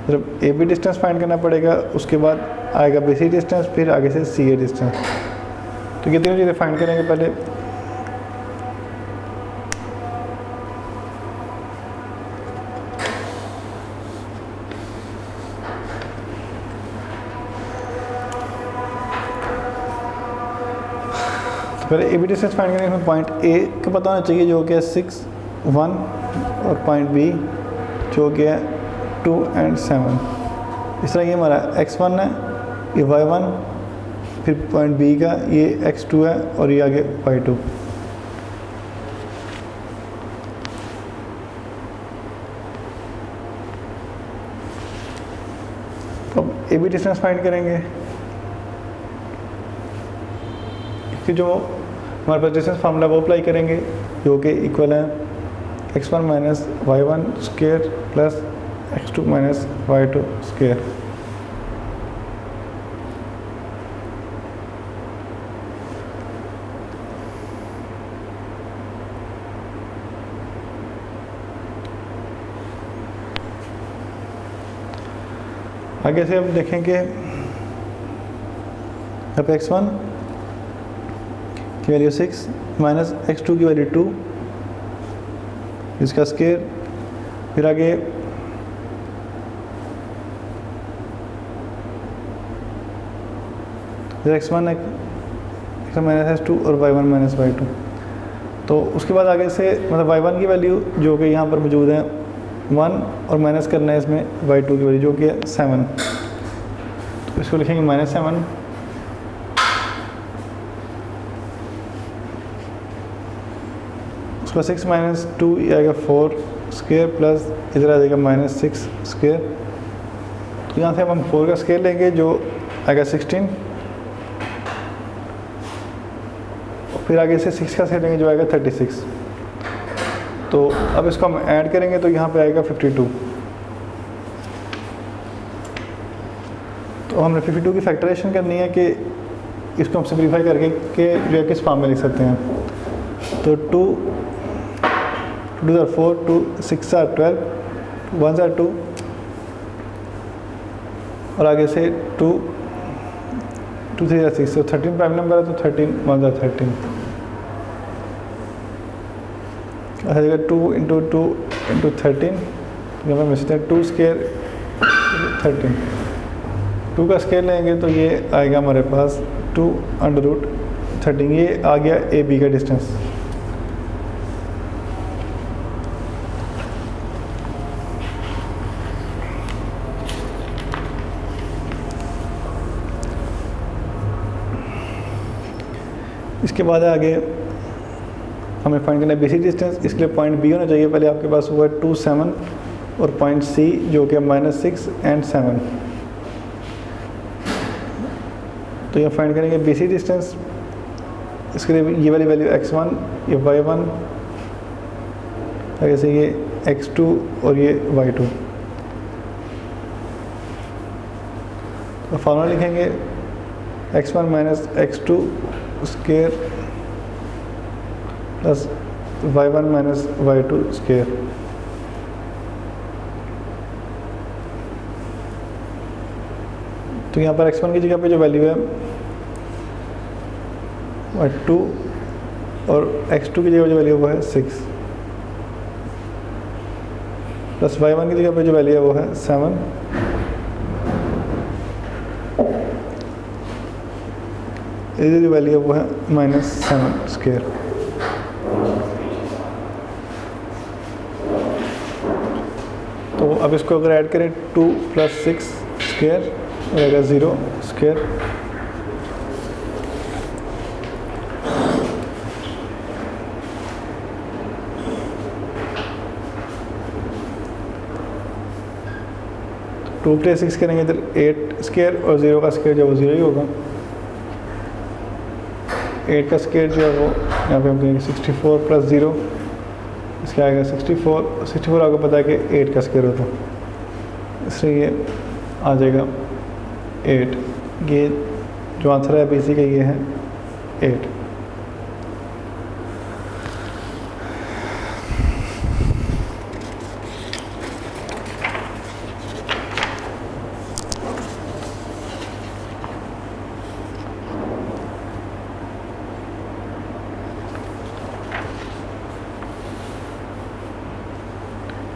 जब ए बी डिस्टेंस फाइंड करना पड़ेगा, उसके बाद आएगा बी सी डिस्टेंस, फिर आगे से सी ए डिस्टेंस। तो ये तीनों चीज़ें फाइंड करेंगे पहले। पहले ए बी डिस्टेंस फाइंड करने में पॉइंट ए का पता होना चाहिए जो कि है 6 1 और पॉइंट बी जो कि है 2 and 7। इस तरह ये हमारा x1 है, ये y1, फिर पॉइंट बी का ये x2 है और ये आगे y2। अब ए बी डिस्टेंस फाइंड करेंगे। कि जो हमारे पास डिस्टेंस फार्मूला वो अप्लाई करेंगे जो कि इक्वल है x1 minus y1 square plus x2 minus y2 square. आगे से हम देखेंगे अब x1 की वैल्यू 6 माइनस x2 की वैल्यू 2 इसका स्क्वायर, फिर आगे x1 माइनस x2 और y1 माइनस y2। तो उसके बाद आगे से मतलब y1 की वैल्यू जो कि यहाँ पर मौजूद है 1 और माइनस करना है इसमें y2 की वैल्यू जो कि है 7, तो इसको लिखेंगे -7 उसका 6 माइनस 2 आएगा 4 स्क्वायर प्लस इधर आ जाएगा -6 स्क्वायर। तो यहाँ से हम 4 का स्क्वायर लेंगे जो आएगा 16, फिर आगे से 6 का स्क्वायर लेंगे जो आएगा 36। तो अब इसको हम ऐड करेंगे तो यहाँ पे आएगा 52। तो हमने 52 की फैक्टराइजेशन करनी है कि इसको हम सिंप्लीफाई करके जो है किस फॉर्म में लिख सकते हैं। तो 2 2 are 4, 2 6 are 12, 1 are 2 और आगे से 2 3 are 6, तो 13 प्राइम नंबर है तो 13 1 are 13। आ जाएगा 2 इंटू 2 इंटू 13, यहाँ पर मिलते हैं 2 स्क्वायर 13। 2 का स्क्वायर लेंगे तो ये आएगा हमारे पास 2 अंडर रूट 13। ये आ गया ए बी का डिस्टेंस। इसके बाद आगे हमें फाइंड करना है बेसिक डिस्टेंस। इसके लिए पॉइंट बी होना चाहिए, पहले आपके पास हुआ 2 7 और पॉइंट सी जो कि -6 एंड 7। तो ये फाइंड करेंगे बेसिक डिस्टेंस। इसके लिए ये वाली वैल्यू x1, ये y1, आगे से ये x2 और ये y2। तो फॉर्मूला लिखेंगे x1 minus x2 square plus y1 minus y2 square. तो यहाँ पर x1 की जगह पे जो वैल्यू है y2 और x2 की जगह जो वैल्यू है वो है 6 प्लस y1 की जगह पे जो वैल्यू है वो है 7 इधर जो वैल्यू है वो है -7 स्क्वायर। तो अब इसको अगर ऐड करें 2 + 6 स्क्वायर रहेगा 0 स्क्वायर। टू + 6 करेंगे इधर 8 स्क्वायर और 0 का स्क्वायर जो वो 0 ही होगा। 8 का स्क्वायर जो है वो यहाँ पे हम कहेंगे 64 + 0 इसका आएगा 64 आपको पता है कि 8 का स्क्वायर होता है, इसलिए ये आ जाएगा 8। ये जो आंसर है बीसी का ये है 8।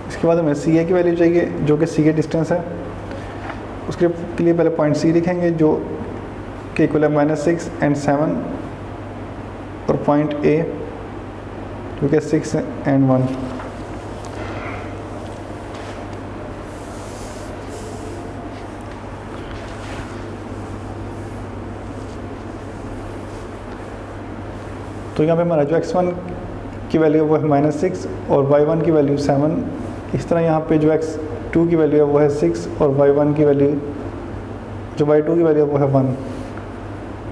इसके बाद हमें सी ए की वैल्यू चाहिए जो कि सी ए डिस्टेंस है। उसके लिए पहले पॉइंट सी लिखेंगे जो कि इक्वल है -6 एंड 7 और पॉइंट ए जो कि 6 एंड 1। तो यहाँ पे हमारा जो x1 की वैल्यू वो है -6 और y1 की वैल्यू 7। इस तरह यहाँ पे जो x2 की वैल्यू है वो है 6 और y1 की वैल्यू जो y2 की वैल्यू है वो है 1।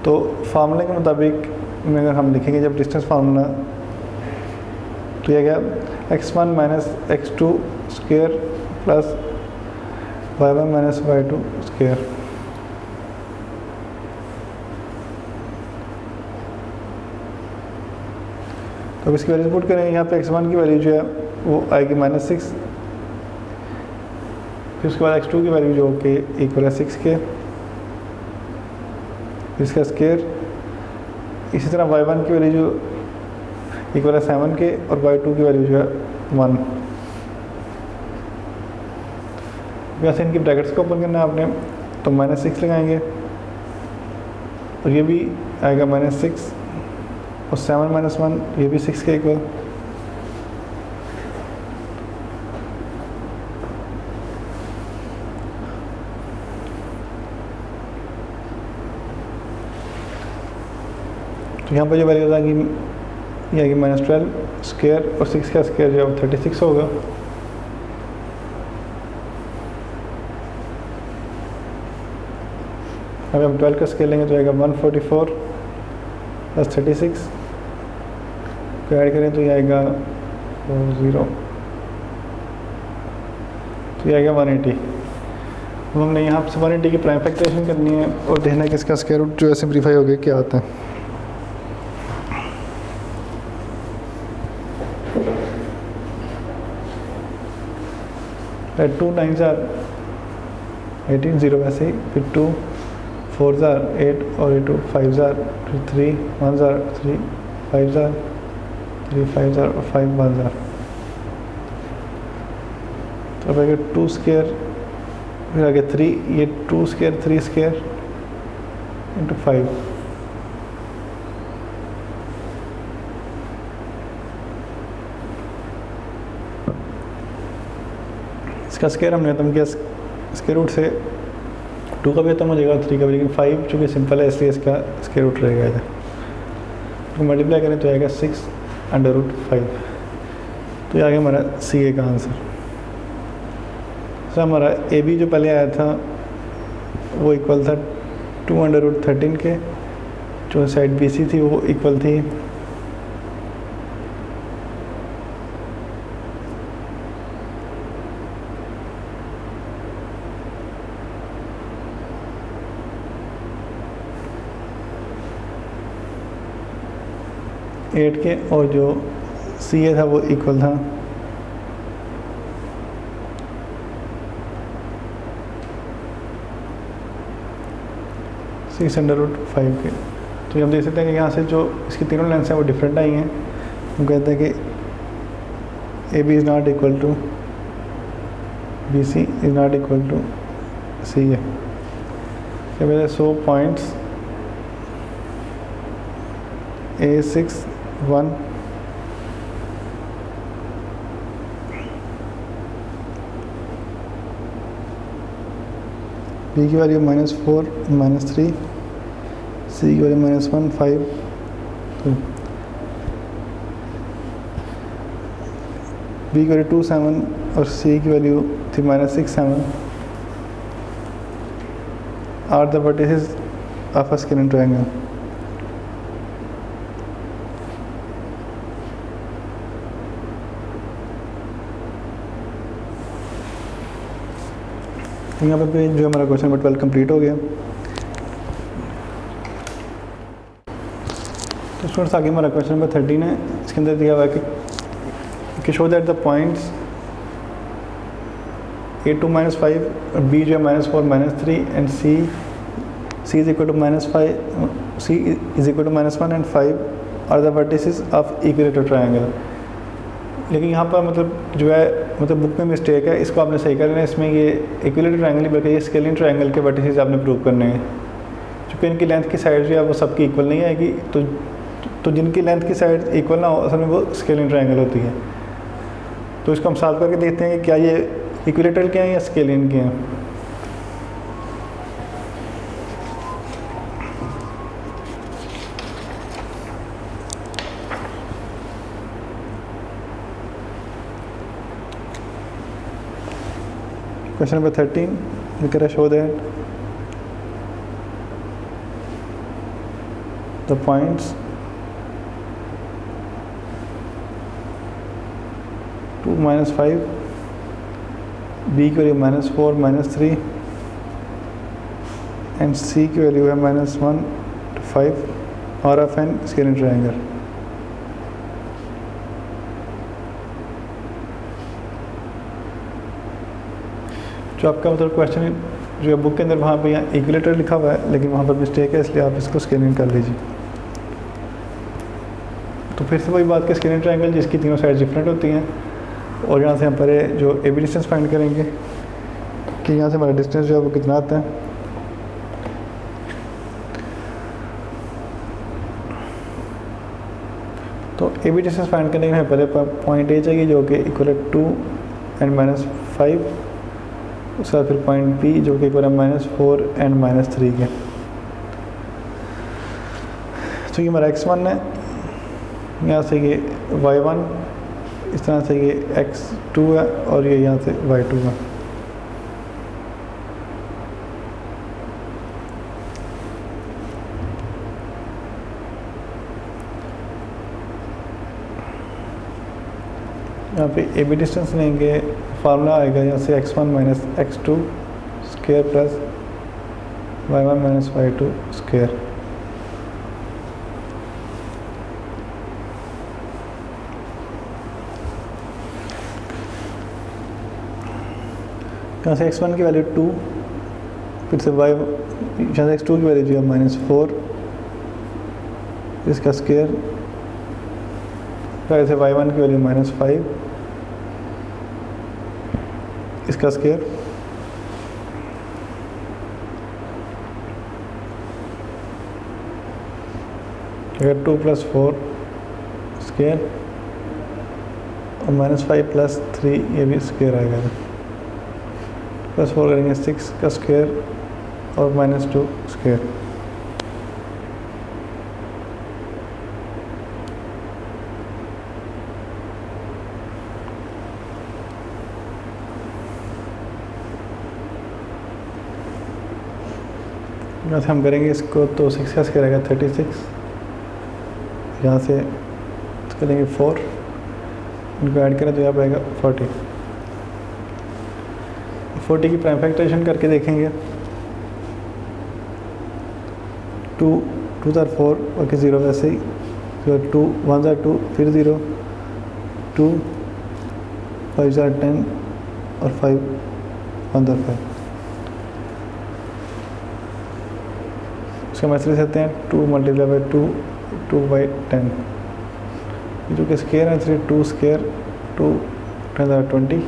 तो फार्मूले के मुताबिक में अगर हम लिखेंगे जब डिस्टेंस फार्मूला, तो यह क्या x1 minus x2 square plus y1 minus y2 square. तो अब इसकी वैल्यू पुट करें, यहाँ पे x1 की वैल्यू जो है वो आएगी -6, फिर उसके बाद x2 की वैल्यू जो कि इक्वल है 6 के, इसका स्क्वायर, इसी तरह y1 की वैल्यू जो इक्वल है 7 के और y2 की वैल्यू जो है 1। वैसे इनकी ब्रैकेट्स को ओपन करना है आपने, तो -6 लगाएंगे और ये भी आएगा -6 और 7 माइनस 1 ये भी 6 के इक्वल। तो यहाँ पर जो वैल्यू आएगी ये आएगी -12 स्क्वायर और 6 का स्क्वायर जो है 36 होगा। अब हम 12 का स्केल लेंगे तो आएगा 144 प्लस 36 को ऐड करें तो ये आएगा 0, तो ये आएगा 180। अब हमने यहाँ से 180 की प्राइम फैक्टराइजेशन करनी है और देखना है कि इसका स्क्वायर रूट जो है सिंप्लीफाई हो गया क्या आता है। फिर 2 9s are 18 0 वैसे ही, फिर 2 4s are 8 और 2 5s are, फिर 3 1s are 3 5s are 3 5s are और 5 1s are। तो अब आगे 2 स्क्वायर, फिर आगे 3, ये 2 स्क्वायर 3 स्क्वायर इंटू 5, इसका स्क्वायर हमने खत्म किया स्क्वायर रूट से, 2 का भी खत्म हो जाएगा 3 का भी, लेकिन 5 चूँकि सिंपल है इसलिए इसका स्क्वायर रूट रहेगा इधर। तो मल्टीप्लाई करें तो आएगा 6√5। तो ये आ गया हमारा CA का आंसर। सर हमारा AB जो पहले आया था वो इक्वल था 2√13 के, जो साइड BC थी वो इक्वल थी 8 के, और जो CA था वो इक्वल था 6√5 के। तो हम देख सकते हैं कि यहाँ से जो इसकी तीनों लेंस हैं वो डिफरेंट आई हैं। हम कहते हैं कि AB is not equal to BC is not equal to CA। क्या वजह 100 पॉइंट्स A6 1 B की वैल्यू -4 -3, C की वैल्यू -1 5 2, B की वैल्यू 2 7 और C की वैल्यू थी -6 7 are the vertices of a scalar triangle. यहाँ पे जो हमारा क्वेश्चन नंबर 12 कंप्लीट हो गया। तो स्टूडेंट्स आगे हमारा क्वेश्चन नंबर 13 है। इसके अंदर दिया हुआ है कि show that the points A2 -5 और B जो है -4 -3 and C is equal to -5 C is equal to -1 and 5 are the vertices of equilateral triangle. लेकिन यहाँ पर मतलब जो है मतलब बुक में मिस्टेक है, इसको आपने सही करना है। इसमें ये इक्विलेटरल ट्रायंगल नहीं बल्कि ये स्केलिंग ट्रायंगल के वर्टिसेस आपने प्रूव करने हैं। क्योंकि इनकी लेंथ की साइड जो है वो सबकी इक्वल नहीं आएगी, तो जिनकी लेंथ की साइड इक्वल ना हो असल में वो स्केलिंग ट्रायंगल होती है। तो इसको हम सॉल्व करके देखते हैं कि क्या ये इक्विलेटरल के हैं या स्केलिंग के हैं। Question number 13, we can show that the points 2 minus 5, B की वैल्यू -4 -3 एंड सी की वैल्यू है -1 to 5 are of an scalar triangle. जो आपका मतलब क्वेश्चन जो बुक के अंदर वहाँ पे यहाँ इक्विलेटर लिखा हुआ है, लेकिन वहाँ पर मिस्टेक है, इसलिए आप इसको स्केलिंग कर लीजिए। तो फिर से वही बात कि स्केलर ट्रायंगल जिसकी तीनों साइड डिफरेंट होती हैं, और यहाँ से हम पहले जो ए बी डिस्टेंस फाइंड करेंगे कि यहाँ से हमारा डिस्टेंस जो है वो कितना आता है। तो ए बी डिस्टेंस फाइंड करने के लिए पहले पॉइंट ए चाहिए जो कि इक्वल है 2 एंड -5, उसके बाद फिर पॉइंट बी जो कि इक्वल है -4 एंड -3 के। तो ये हमारा x1 है, यहाँ से ये y1, इस तरह से ये x2 है, और ये यहाँ से y2 है। यहाँ पे ए बी डिस्टेंस लेंगे, फार्मूला आएगा यहाँ से x1 minus x2 square plus y1 minus y2 square. यहाँ से x1 की वैल्यू 2, फिर से यहाँ से x2 की वैल्यू जो है -4, इसका स्क्वायर, फिर से y1 की वैल्यू -5, इसका स्क्वायर, अगर 2 + 4 स्क्वायर और -5 + 3 ये भी स्क्वायर आएगा, +4 करेंगे 6 का स्क्वायर और -2 स्क्वायर। यहाँ से हम करेंगे इसको, तो 6 का स्क्वायर आएगा 36, यहाँ से करेंगे 4, इनको ऐड करें तो यहाँ पर आएगा 40। 40 की प्राइम फैक्टराइजेशन करके देखेंगे, 2 2 * 4 बाकी 0 वैसे ही, 2 1 * 2 फिर 0, 2 5 * 10 और 5 1 * 5। उसके मैसेज देते हैं 2 × 2 2/10, जो कि स्क्वायर है 3 2 स्क्वायर 2 × 20,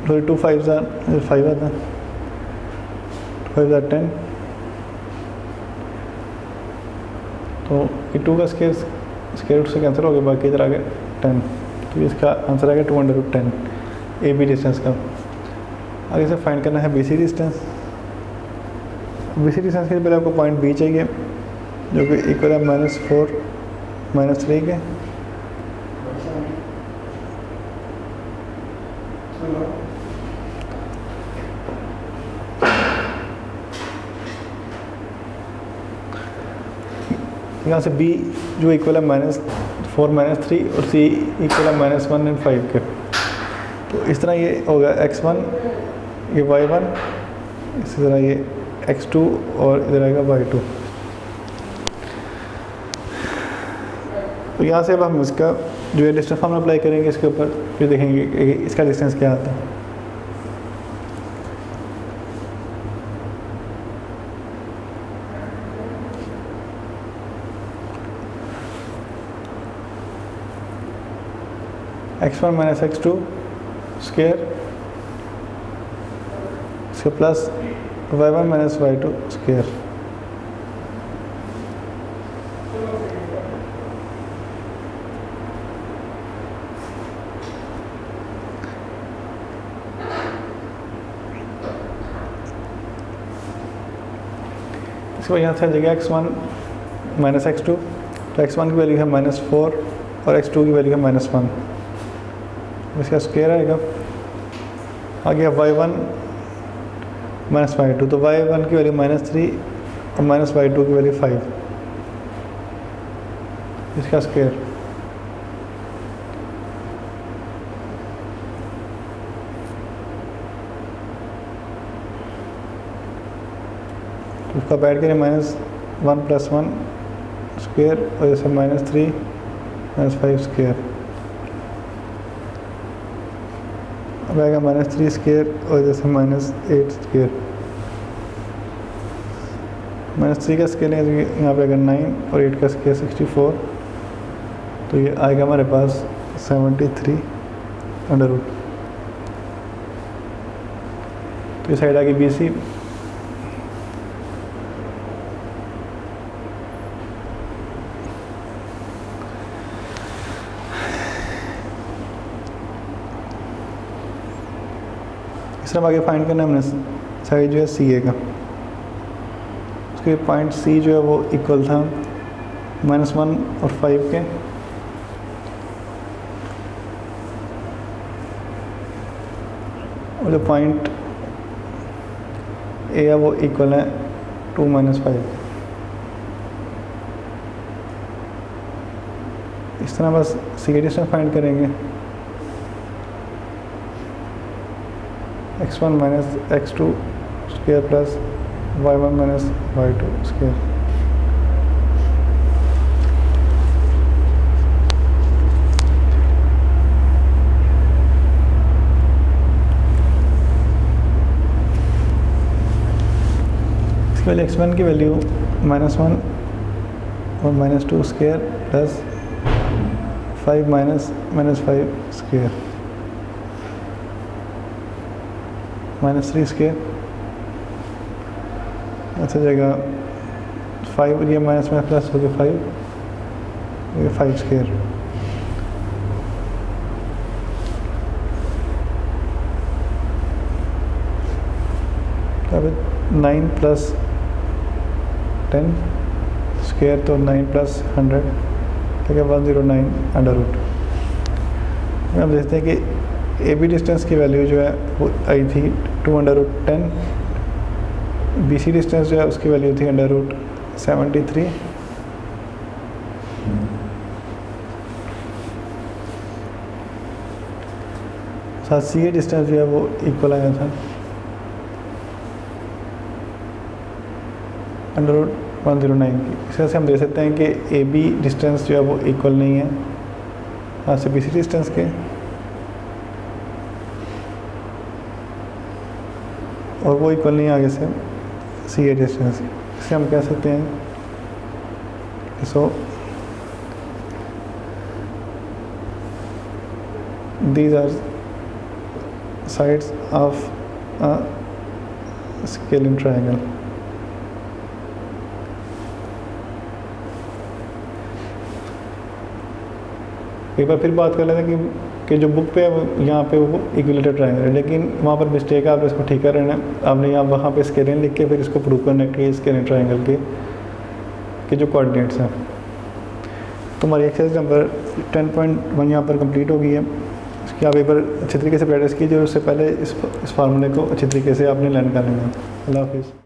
फिर 2 5 आता है, 5 * 10, तो ये 2 का स्क्वायर रूट से कैंसिल हो गया, बाकी इधर आ गया 10, तो इसका आंसर आ गया 2/10 ए बी डिस्टेंस का। आगे से फाइंड करना है B C distance. B C distance के पहले आपको पॉइंट बी चाहिए जो कि इक्वल है -4 -3 के। यहाँ से b जो इक्वल है -4 -3 और c इक्वल है -1 एंड 5 के। तो इस तरह ये होगा x1, ये y1, इसी तरह ये x2 और इधर आएगा y2। तो यहाँ से अब हम इसका जो है डिस्टेंस फॉर्मूला अप्लाई करेंगे इसके ऊपर, फिर देखेंगे कि इसका डिस्टेंस क्या आता है। x1 माइनस x2 स्क्वायर, इसके plus y1 minus y2 square. इसको यहाँ से आ जाएगा x1 माइनस x2, तो x1 की वैल्यू है -4 और x2 की वैल्यू है -1, इसका स्क्वायर आएगा। आ गया y1 माइनस y2, तो y1 की वैल्यू -3 और माइनस y2 की वैल्यू 5, इसका स्क्वायर। उसका बैठ करें -1 + 1 स्क्वायर और जैसे -3 - 5 स्क्वायर, अब आएगा -3 स्क्वायर और जैसे -8 स्क्वायर। -3 का स्क्वायर है यहाँ पे आएगा 9 और 8 का स्क्वायर 64, तो ये आएगा हमारे पास 73 अंडर रूट। तो ये साइड आ गई BC। इस तरह आगे फाइंड करना है हमने साइड जो है CA का। उसके पॉइंट C जो है वो इक्वल था -1 और 5 के, और जो पॉइंट A है वो इक्वल है 2 - 5। इस तरह बस C के डिस्टेंस फाइंड करेंगे। x1 - x2 square plus y1 - y2 square. इसके पहले x1 की वैल्यू -1 और -2 स्क्वायर प्लस 5 - -5 स्क्वायर, -3 स्क्वायर, अच्छा जगह 5, ये माइनस में प्लस हो गया 5, ये 5 स्क्वायर। अब 9 + 10 स्क्वायर, तो 9 + 100 ठीक है 109 अंडर रूट। अब देखते हैं कि AB डिस्टेंस की वैल्यू जो है वो आई थी 2√10, BC डिस्टेंस जो है उसकी वैल्यू थी √73, साथ CA डिस्टेंस जो है वो इक्वल आया था √109 की। इस तरह से हम देख सकते हैं कि AB डिस्टेंस जो है वो इक्वल नहीं है यहाँ से BC डिस्टेंस के, और वो इक्वल नहीं है आगे से CA डिस्टेंस। इसे हम कह सकते हैं so these are sides of a scaling triangle. एक बार फिर बात कर लेते हैं कि जो बुक पे है यहाँ पे वो इक्विलेटरल ट्रायंगल है, लेकिन वहाँ पर मिस्टेक है, आपने इसको ठीक कर रहना है। आपने यहाँ वहाँ पे स्केलिंग लिख के फिर इसको प्रूव करना है कि स्केलिंग ट्रायंगल के जो कोऑर्डिनेट्स हैं। तो हमारी एक्सरसाइज नंबर 10.1 यहाँ पर कंप्लीट हो गई है। इसकी आप एक बार अच्छे तरीके से प्रैक्टिस कीजिए और उससे पहले इस फार्मूले को अच्छी तरीके से आपने लर्न कर लेना है। अल्लाह हाफिज़।